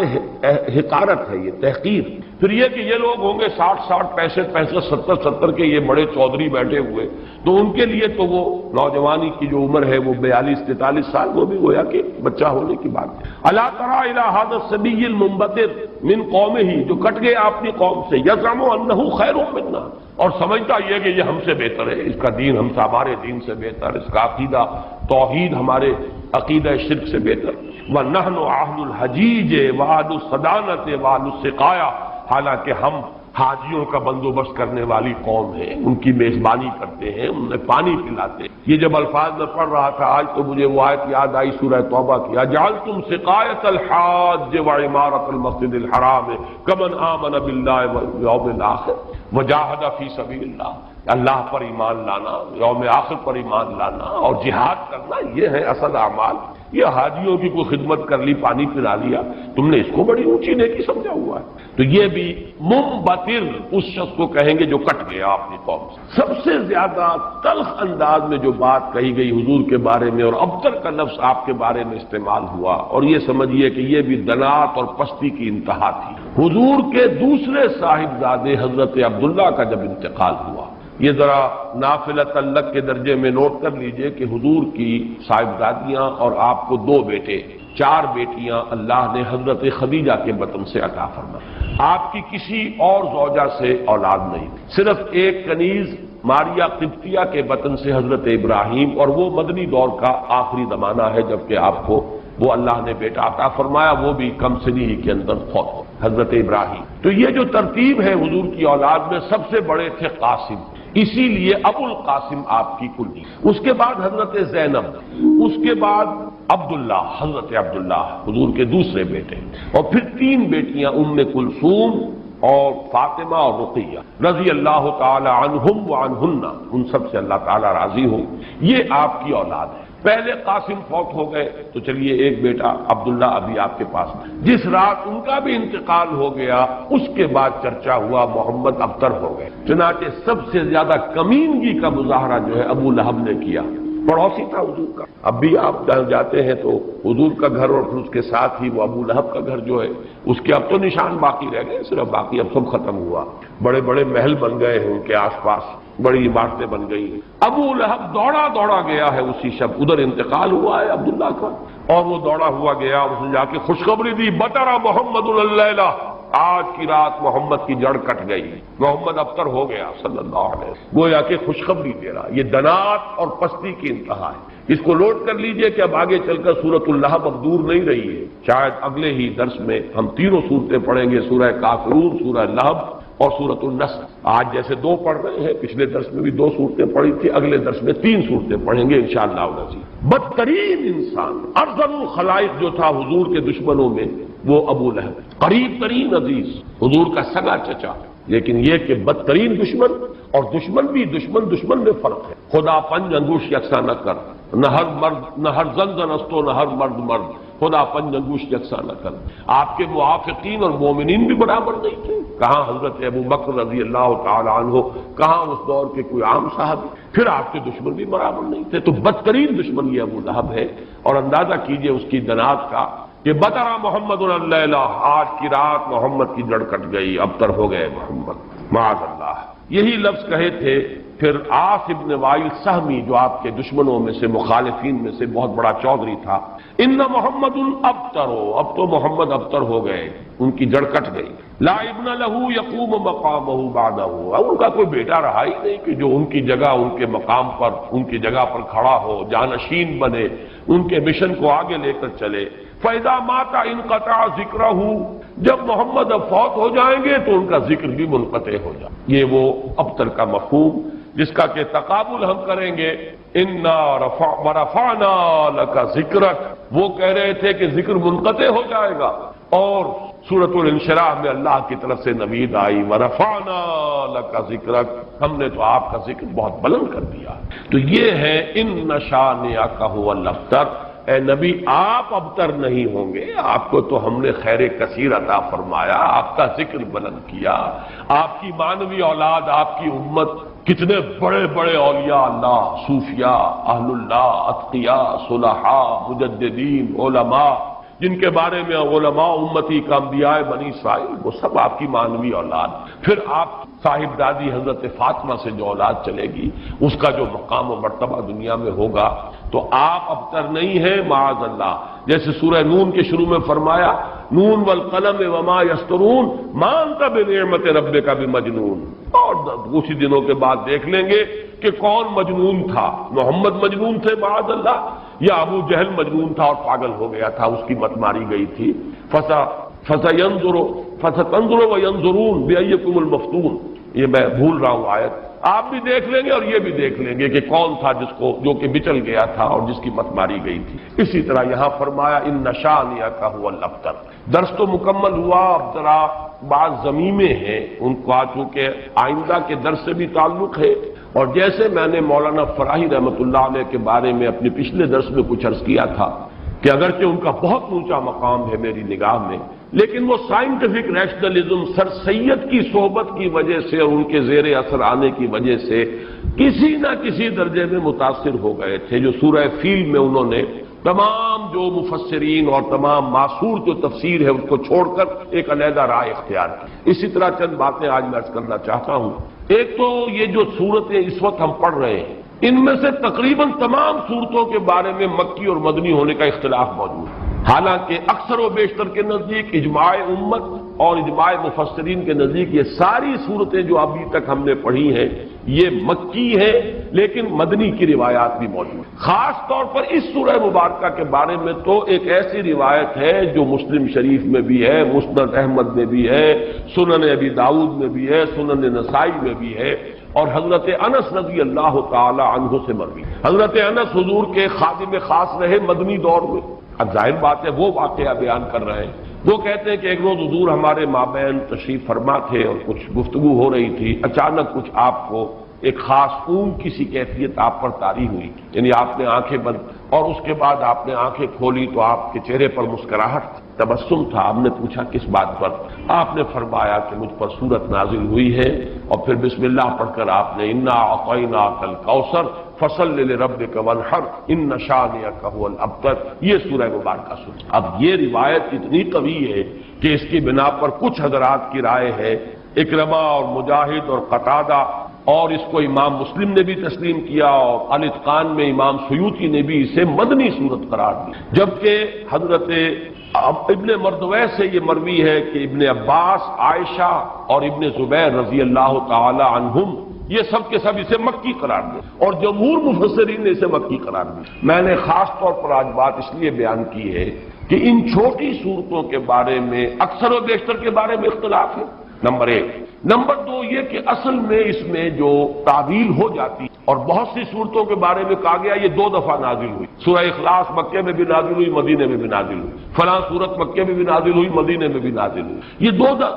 حقارت ہے، یہ تحقیر، پھر یہ کہ یہ لوگ ہوں گے 60 65 65 70 70 کے یہ بڑے چودھری بیٹھے ہوئے، تو ان کے لیے تو وہ نوجوانی کی جو عمر ہے وہ 42 43 سال، وہ بھی گویا کہ بچہ ہونے کی بات ہے۔ الا تری الی ھذا الصبی المنبتر من قومہ، جو کٹ گیا اپنی قوم سے، یزعم انہ خیر منا، اور سمجھتا یہ کہ یہ ہم سے بہتر ہے، اس کا دین ہم سے، ہمارے دین سے بہتر، اس کا عقیدہ توحید ہمارے عقیدہ شرک سے بہتر۔ وَنَحْنُ أَهْلُ الْحَجِيجِ وَأَهْلُ الصَّدَانَةِ وَأَهْلُ السِّقَایَةِ، حالانکہ ہم حاجیوں کا بندوبست کرنے والی قوم ہیں، ان کی میزبانی کرتے ہیں، انہیں پانی پلاتے ہیں۔ یہ جب الفاظ میں پڑھ رہا تھا آج تو مجھے وہ آیت یاد آئی سورہ توبہ کی، اجعلتم سقایۃ الحاج وعمارۃ المسجد الحرام کمن آمن باللہ والیوم الآخر وجاہد فی سبیل اللہ، اللہ پر ایمان لانا، یوم آخر پر ایمان لانا اور جہاد کرنا، یہ ہے اصل اعمال۔ یہ حاجیوں کی کوئی خدمت کر لی، پانی پلا لیا، تم نے اس کو بڑی اونچی نیکی سمجھا ہوا ہے۔ تو یہ بھی منبتر اس شخص کو کہیں گے جو کٹ گیا اپنی قوم سے۔ سب سے زیادہ تلخ انداز میں جو بات کہی گئی حضور کے بارے میں، اور ابتر کا لفظ آپ کے بارے میں استعمال ہوا، اور یہ سمجھیے کہ یہ بھی دنات اور پستی کی انتہا تھی۔ حضور کے دوسرے صاحبزادے حضرت عبداللہ کا جب انتقال ہوا، یہ ذرا نافلہ تعلق کے درجے میں نوٹ کر لیجئے کہ حضور کی صاحبزادیاں اور آپ کو 2 بیٹے 4 بیٹیاں اللہ نے حضرت خدیجہ کے بطن سے عطا فرمائی۔ آپ کی کسی اور زوجہ سے اولاد نہیں، صرف ایک کنیز ماریہ قبطیہ کے بطن سے حضرت ابراہیم، اور وہ مدنی دور کا آخری زمانہ ہے جبکہ آپ کو وہ اللہ نے بیٹا عطا فرمایا، وہ بھی کم سنی ہی کے اندر فوت ہو، حضرت ابراہیم۔ تو یہ جو ترتیب ہے حضور کی اولاد میں، سب سے بڑے تھے قاسم، اسی لیے ابو القاسم آپ کی کلی، اس کے بعد حضرت زینب، اس کے بعد عبداللہ، حضرت عبداللہ حضور کے دوسرے بیٹے، اور پھر 3 بیٹیاں ام کلثوم اور فاطمہ اور رقیہ رضی اللہ تعالی عنہم وعنہن، ان سب سے اللہ تعالی راضی ہو۔ یہ آپ کی اولاد ہے۔ پہلے قاسم فوت ہو گئے تو چلیے ایک بیٹا عبداللہ ابھی آپ کے پاس، جس رات ان کا بھی انتقال ہو گیا اس کے بعد چرچا ہوا محمد ابتر ہو گئے۔ چنانچہ سب سے زیادہ کمینگی کا مظاہرہ جو ہے ابو لہب نے کیا، پڑوسی تھا حضور کا۔ اب بھی آپ جاتے ہیں تو حضور کا گھر اور پھر اس کے ساتھ ہی وہ ابو لہب کا گھر جو ہے، اس کے اب تو نشان باقی رہ گئے، صرف باقی اب سب ختم ہوا، بڑے بڑے محل بن گئے ہیں ان کے آس پاس، بڑی عمارتیں بن گئی ہیں۔ ابو لہب دوڑا گیا ہے اسی شب، ادھر انتقال ہوا ہے عبداللہ کا، اور وہ دوڑا ہوا گیا اور اس نے جا کے خوشخبری دی، بطر محمد اللیلہ، آج کی رات محمد کی جڑ کٹ گئی، محمد ابتر ہو گیا صلی اللہ علیہ وسلم، گویا کہ خوشخبری دے رہا۔ یہ دنات اور پستی کی انتہا ہے۔ اس کو نوٹ کر لیجئے کہ اب آگے چل کر سورۃ اللہب اب دور نہیں رہی ہے، شاید اگلے ہی درس میں ہم 3 صورتیں پڑھیں گے، سورہ کافرون، سورہ لہب اور سورۃ النصر۔ آج جیسے 2 پڑھ رہے ہیں، پچھلے درس میں بھی 2 صورتیں پڑھی تھی، اگلے درس میں 3 صورتیں پڑھیں گے انشاءاللہ العزیز۔ بدترین انسان، ارذل الخلائق جو تھا حضور کے دشمنوں میں، وہ ابو لہب، قریب ترین عزیز، حضور کا سگا چچا، لیکن یہ کہ بدترین دشمن، اور دشمن بھی دشمن میں فرق ہے۔ خدا پنج انگوش یکساں نہ کر، نہ ہر زن استو، نہ ہر مرد، خدا پنج انگوش یکساں نہ کر۔ آپ کے موافقین اور مومنین بھی برابر نہیں تھے، کہاں حضرت ابو بکر رضی اللہ تعالی عنہ، کہاں اس دور کے کوئی عام صحابی، پھر آپ کے دشمن بھی برابر نہیں تھے۔ تو بدترین دشمن یہ ابو لہب ہے، اور اندازہ کیجئے اس کی دنات کا کہ بطرا محمد اللیلہ، آج کی رات محمد کی جڑ کٹ گئی، ابتر ہو گئے محمد، معاذ اللہ۔ یہی لفظ کہے تھے پھر عاص ابن وائل سہمی، جو آپ کے دشمنوں میں سے، مخالفین میں سے بہت بڑا چودھری تھا، ان محمد الابتر، اب تو محمد ابتر ہو گئے، ان کی جڑ کٹ گئی۔ لا ابن لہ یقوم مقامہ بعدہ، اب ان کا کوئی بیٹا رہا ہی نہیں کہ جو ان کی جگہ، ان کے مقام پر، ان کی جگہ پر کھڑا ہو، جانشین بنے، ان کے مشن کو آگے لے کر چلے۔ فَإِذَا مَاتَ انقطع ذِكْرَهُ، جب محمد اب فوت ہو جائیں گے تو ان کا ذکر بھی منقطع ہو جائے۔ یہ وہ ابتر کا مفہوم جس کا کہ تقابل ہم کریں گے، اِنَّا وَرَفَعْنَا لَكَ ذِكْرَكَ، وہ کہہ رہے تھے کہ ذکر منقطع ہو جائے گا، اور سورۃ الانشراح میں اللہ کی طرف سے نوید آئی، وَرَفَعْنَا لَكَ ذِكْرَكَ، ہم نے تو آپ کا ذکر بہت بلند کر دیا۔ تو یہ ہے اِنَّ شَانِئَكَ هُوَ الْأَبْتَرُ، اے نبی آپ ابتر نہیں ہوں گے، آپ کو تو ہم نے خیر کثیر عطا فرمایا، آپ کا ذکر بلند کیا، آپ کی مانوی اولاد، آپ کی امت، کتنے بڑے بڑے اولیاء اللہ، صوفیاء، اہل اللہ، اتقیاء، صلحاء، مجددین، علماء، جن کے بارے میں علماء امتی کا انبیاء بنی اسرائیل، وہ سب آپ کی مانوی اولاد. پھر آپ صاحب دادی حضرت فاطمہ سے جو اولاد چلے گی، اس کا جو مقام و مرتبہ دنیا میں ہوگا، تو آپ ابتر نہیں ہیں معاذ اللہ. جیسے سورہ نون کے شروع میں فرمایا نون والقلم وما یسطرون ما انت بنعمت ربک بمجنون. اور اسی دنوں کے بعد دیکھ لیں گے کہ کون مجنون تھا. محمد مجنون تھے معاذ اللہ، یا ابو جہل مجنون تھا اور پاگل ہو گیا تھا، اس کی مت ماری گئی تھی. فَسَتَنظُرُ وَيَنظُرُونَ بِأَيِّكُمُ الْمَفْتُونُ. یہ میں بھول رہا ہوں آیت، آپ بھی دیکھ لیں گے اور یہ بھی دیکھ لیں گے کہ کون تھا جو کہ بچل گیا تھا اور جس کی مت ماری گئی تھی. اسی طرح یہاں فرمایا اِنَّ شَانِئَكَ هُوَ الْأَبْتَرُ. درس تو مکمل ہوا، اب ذرا بعض ضمیمیں ہیں ان کو چونکہ آئندہ کے درس سے بھی تعلق ہے. اور جیسے میں نے مولانا فراہی رحمۃ اللہ علیہ کے بارے میں اپنے پچھلے درس میں کچھ عرض کیا تھا کہ اگرچہ ان کا بہت اونچا مقام ہے میری نگاہ میں، لیکن وہ سائنٹیفک ریشنلزم سر سید کی صحبت کی وجہ سے اور ان کے زیر اثر آنے کی وجہ سے کسی نہ کسی درجے میں متاثر ہو گئے تھے، جو سورہ فیل میں انہوں نے تمام جو مفسرین اور تمام معصور جو تفسیر ہے اس کو چھوڑ کر ایک علیحدہ رائے اختیار کی. اسی طرح چند باتیں آج میں عرض کرنا چاہتا ہوں. ایک تو یہ جو صورتیں اس وقت ہم پڑھ رہے ہیں، ان میں سے تقریباً تمام صورتوں کے بارے میں مکی اور مدنی ہونے کا اختلاف موجود ہے. حالانکہ اکثر و بیشتر کے نزدیک اجماع امت اور اجماع مفسرین کے نزدیک یہ ساری صورتیں جو ابھی تک ہم نے پڑھی ہیں یہ مکی ہیں، لیکن مدنی کی روایات بھی موجود ہیں. خاص طور پر اس سورہ مبارکہ کے بارے میں تو ایک ایسی روایت ہے جو مسلم شریف میں بھی ہے، مسند احمد میں بھی ہے، سنن ابی داؤد میں بھی ہے، سنن نسائی میں بھی ہے، اور حضرت انس رضی اللہ تعالی عنہ سے مروی. حضرت انس حضور کے خادم خاص رہے مدنی دور میں. اب ظاہر بات ہے وہ واقعہ بیان کر رہے ہیں. وہ کہتے ہیں کہ ایک روز حضور ہمارے مابین تشریف فرما تھے اور کچھ گفتگو ہو رہی تھی، اچانک کچھ آپ کو ایک خاص اونگ کی سی کیفیت آپ پر طاری ہوئی، یعنی آپ نے آنکھیں بند اور اس کے بعد آپ نے آنکھیں کھولی تو آپ کے چہرے پر مسکراہٹ تبسم تھا. ہم نے پوچھا کس بات پر؟ آپ نے فرمایا کہ مجھ پر سورت نازل ہوئی ہے، اور پھر بسم اللہ پڑھ کر آپ نے انا اعطیناک الکوثر فصل لربک وانحر ان شانئک هو الابتر یہ سورہ مبارکہ سن. اب یہ روایت اتنی قوی ہے کہ اس کی بنا پر کچھ حضرات کی رائے ہے، اکرمہ اور مجاہد اور قتادہ، اور اس کو امام مسلم نے بھی تسلیم کیا، اور الاتقان میں امام سیوطی نے بھی اسے مدنی صورت قرار دی. جبکہ حضرت ابن مردویہ سے یہ مروی ہے کہ ابن عباس، عائشہ اور ابن زبیر رضی اللہ تعالی عنہم یہ سب کے سب اسے مکی قرار دیں، اور جمہور مفسرین نے اسے مکی قرار دی. میں نے خاص طور پر آج بات اس لیے بیان کی ہے کہ ان چھوٹی صورتوں کے بارے میں اکثر و بیشتر کے بارے میں اختلاف ہے، نمبر ایک. نمبر دو یہ کہ اصل میں اس میں جو تعویل ہو جاتی اور بہت سی صورتوں کے بارے میں کہا گیا یہ 2 دفعہ نازل ہوئی. سورہ اخلاص مکے میں بھی نازل ہوئی، مدینے میں بھی نازل ہوئی. فلاں صورت مکے میں بھی نازل ہوئی، مدینے میں بھی نازل ہوئی. یہ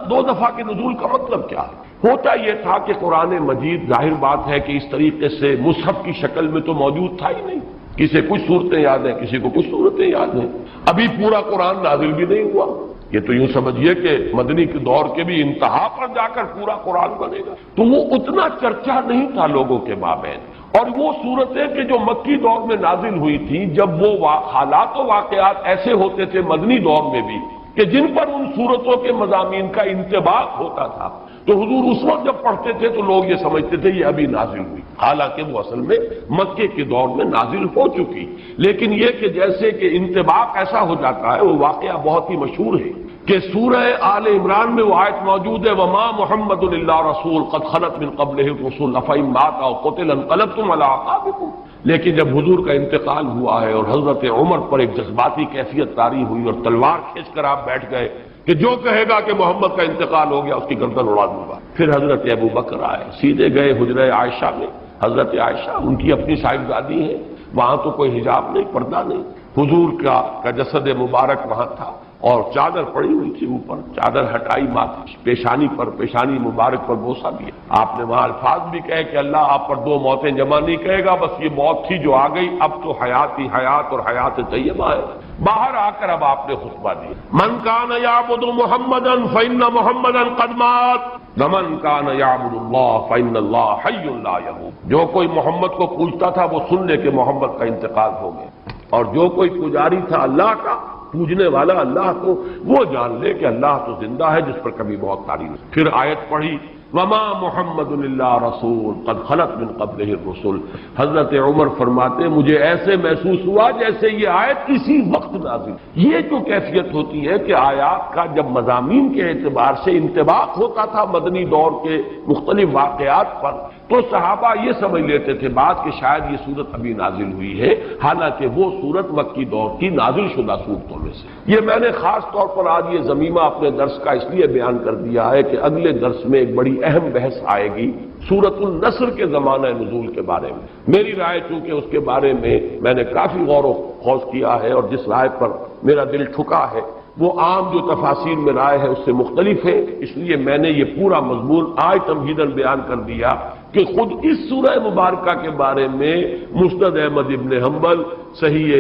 دو دفعہ کے نزول کا مطلب کیا ہے؟ ہوتا یہ تھا کہ قرآن مجید ظاہر بات ہے کہ اس طریقے سے مصحف کی شکل میں تو موجود تھا ہی نہیں. کسی کچھ صورتیں یاد ہیں، کسی کو کچھ صورتیں یاد ہیں. ابھی پورا قرآن نازل بھی نہیں ہوا. یہ تو یوں سمجھیے کہ مدنی کے دور کے بھی انتہا پر جا کر پورا قرآن بنے گا. تو وہ اتنا چرچا نہیں تھا لوگوں کے مابین. اور وہ صورتیں کہ جو مکی دور میں نازل ہوئی تھی، جب وہ حالات و واقعات ایسے ہوتے تھے مدنی دور میں بھی کہ جن پر ان صورتوں کے مضامین کا انطباق ہوتا تھا، تو حضور اس وقت جب پڑھتے تھے تو لوگ یہ سمجھتے تھے یہ ابھی نازل ہوئی، حالانکہ وہ اصل میں مکے کے دور میں نازل ہو چکی. لیکن یہ کہ جیسے کہ انطباق ایسا ہو جاتا ہے، وہ واقعہ بہت ہی مشہور ہے کہ سورہ آل عمران میں وہ آیت موجود ہے وما محمد الا رسول قد خلت من قبلہ الرسل افئن مات او قتل انقلبتم علی اعقابکم. لیکن جب حضور کا انتقال ہوا ہے اور حضرت عمر پر ایک جذباتی کیفیت طاری ہوئی اور تلوار کھینچ کر آپ بیٹھ گئے کہ جو کہے گا کہ محمد کا انتقال ہو گیا اس کی گردن اڑا دوں گا. پھر حضرت ابو بکر آئے، سیدھے گئے حجرہ عائشہ میں. حضرت عائشہ ان کی اپنی صاحبزادی ہے، وہاں تو کوئی حجاب نہیں، پردہ نہیں. حضور کا جسد مبارک وہاں تھا اور چادر پڑی ہوئی تھی اوپر. چادر ہٹائی ماتھے پیشانی پر، پیشانی مبارک پر بوسہ دیا. آپ نے وہاں الفاظ بھی کہے کہ اللہ آپ پر 2 موتیں جمع نہیں کہے گا، بس یہ موت تھی جو آ گئی، اب تو حیات ہی حیات اور حیات طیبہ ہے. باہر آ کر اب آپ نے خطبہ دیا من کان یعبد محمدا فإن محمدا قد مات ومن کان یعبد اللہ فإن اللہ حی لا یموت. جو کوئی محمد کو پوجتا تھا وہ سن لے کہ محمد کا انتقال ہو گیا، اور جو کوئی پجاری تھا اللہ کا پوجنے والا اللہ کو وہ جان لے کہ اللہ تو زندہ ہے جس پر کبھی موت طاری نہیں۔ پھر آیت پڑھی وما محمد الا رسول قد خلت من قبلہ الرسل۔ حضرت عمر فرماتے مجھے ایسے محسوس ہوا جیسے یہ آیت اسی وقت نازل۔ یہ جو کیفیت ہوتی ہے کہ آیات کا جب مضامین کے اعتبار سے انطباق ہوتا تھا مدنی دور کے مختلف واقعات پر، تو صحابہ یہ سمجھ لیتے تھے بات کہ شاید یہ صورت ابھی نازل ہوئی ہے، حالانکہ وہ صورت مکی دور کی نازل شدہ صورتوں میں سے۔ یہ میں نے خاص طور پر آج یہ ضمیمہ اپنے درس کا اس لیے بیان کر دیا ہے کہ اگلے درس میں ایک بڑی اہم بحث آئے گی سورۃ النصر کے زمانہ نزول کے بارے میں۔ میری رائے چونکہ اس کے بارے میں نے کافی غور و خوض کیا ہے اور جس رائے پر میرا دل ٹھکا ہے وہ عام جو تفاسیر میں رائے ہے اس سے مختلف ہے، اس لیے میں نے یہ پورا مضمون آج تمہیداً بیان کر دیا کہ خود اس سورہ مبارکہ کے بارے میں مسند احمد ابن حنبل، صحیح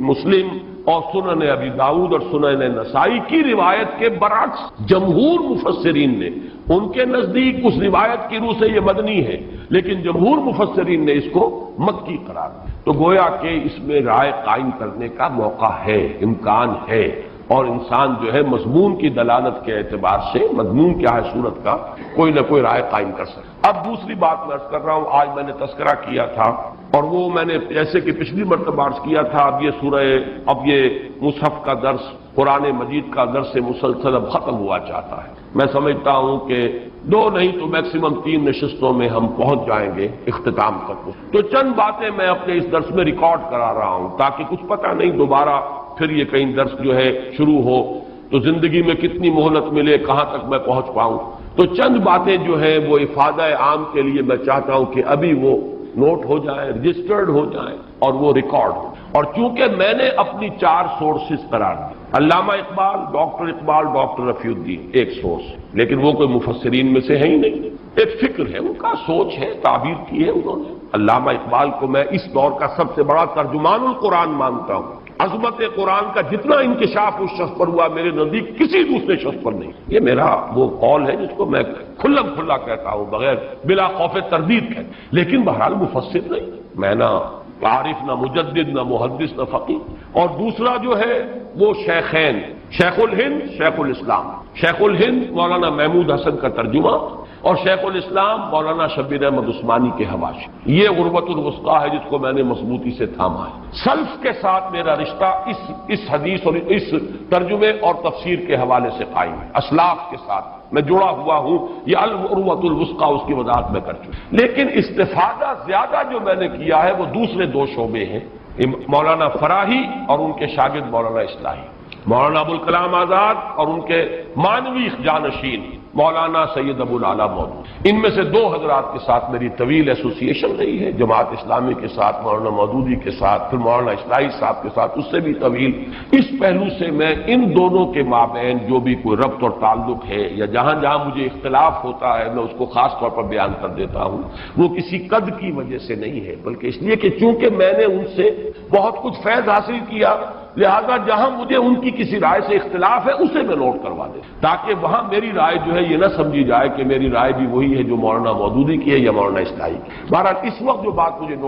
مسلم اور سنن ابی داؤد اور سنن نسائی کی روایت کے برعکس جمہور مفسرین نے، ان کے نزدیک اس روایت کی روح سے یہ مدنی ہے لیکن جمہور مفسرین نے اس کو مکی قرار دیا۔ تو گویا کہ اس میں رائے قائم کرنے کا موقع ہے، امکان ہے، اور انسان جو ہے مضمون کی دلالت کے اعتبار سے مضمون کیا ہے صورت کا کوئی نہ کوئی رائے قائم کر سکتا۔ اب دوسری بات میں عرض کر رہا ہوں، آج میں نے تذکرہ کیا تھا اور وہ میں نے جیسے کہ پچھلی مرتبہ عرض کیا تھا، اب یہ مصحف کا درس، قرآن مجید کا درس مسلسل اب ختم ہوا چاہتا ہے۔ میں سمجھتا ہوں کہ 2 نہیں تو میکسیمم 3 نشستوں میں ہم پہنچ جائیں گے اختتام تک۔ تو چند باتیں میں اپنے اس درس میں ریکارڈ کرا رہا ہوں تاکہ کچھ پتہ نہیں دوبارہ پھر یہ کہیں درس جو ہے شروع ہو تو زندگی میں کتنی مہلت ملے، کہاں تک میں پہنچ پاؤں۔ تو چند باتیں جو ہیں وہ افادہ عام کے لیے میں چاہتا ہوں کہ ابھی وہ نوٹ ہو جائیں، رجسٹرڈ ہو جائیں اور وہ ریکارڈ ہو۔ اور چونکہ میں نے اپنی 4 سورسز قرار دی، علامہ اقبال، ڈاکٹر رفیع الدین ایک سورس، لیکن وہ کوئی مفسرین میں سے ہے ہی نہیں، ایک فکر ہے ان کا، سوچ ہے، تعبیر کی ہے انہوں نے۔ علامہ اقبال کو میں اس دور کا سب سے بڑا ترجمان القرآن مانتا ہوں۔ عظمت قرآن کا جتنا انکشاف اس شخص پر ہوا میرے نزدیک کسی دوسرے شخص پر نہیں۔ یہ میرا وہ قول ہے جس کو میں کھلم کھلا کہتا ہوں، بغیر بلا خوف تردید ہے، لیکن بہرحال مفسر نہیں، میں نہ عارف، نہ مجدد، نہ محدث، نہ فقیہ۔ اور دوسرا جو ہے وہ شیخین، شیخ الہند، شیخ الاسلام۔ شیخ الہند مولانا محمود حسن کا ترجمہ اور شیخ الاسلام مولانا شبیر احمد عثمانی کے حواشی۔ یہ غربت الوثقی ہے جس کو میں نے مضبوطی سے تھاما ہے۔ سلف کے ساتھ میرا رشتہ اس حدیث اور اس ترجمے اور تفسیر کے حوالے سے قائم ہے، اسلاف کے ساتھ میں جڑا ہوا ہوں، یہ الغربت الوثقی اس کی وضاحت میں کر چکا۔ لیکن استفادہ زیادہ جو میں نے کیا ہے وہ دوسرے 2 شعبے ہیں، مولانا فراہی اور ان کے شاگرد مولانا اصلاحی، مولانا ابوالکلام آزاد اور ان کے مانوی جانشین مولانا سید ابو العلا مودودی۔ ان میں سے 2 حضرات کے ساتھ میری طویل ایسوسیشن رہی ہے، جماعت اسلامی کے ساتھ مولانا مودودی کے ساتھ، پھر مولانا اصلاحی صاحب کے ساتھ اس سے بھی طویل۔ اس پہلو سے میں ان دونوں کے مابین جو بھی کوئی ربط اور تعلق ہے یا جہاں جہاں مجھے اختلاف ہوتا ہے میں اس کو خاص طور پر بیان کر دیتا ہوں، وہ کسی قد کی وجہ سے نہیں ہے بلکہ اس لیے کہ چونکہ میں نے ان سے بہت کچھ فیض حاصل کیا، لہذا جہاں مجھے ان کی کسی رائے سے اختلاف ہے اسے میں نوٹ کروا دیں تاکہ وہاں میری رائے جو ہے یہ نہ سمجھی جائے کہ میری رائے بھی وہی ہے جو مولانا مودودی کی ہے یا مولانا اصلاحی کی۔ بہرحال اس وقت جو بات مجھے نوٹ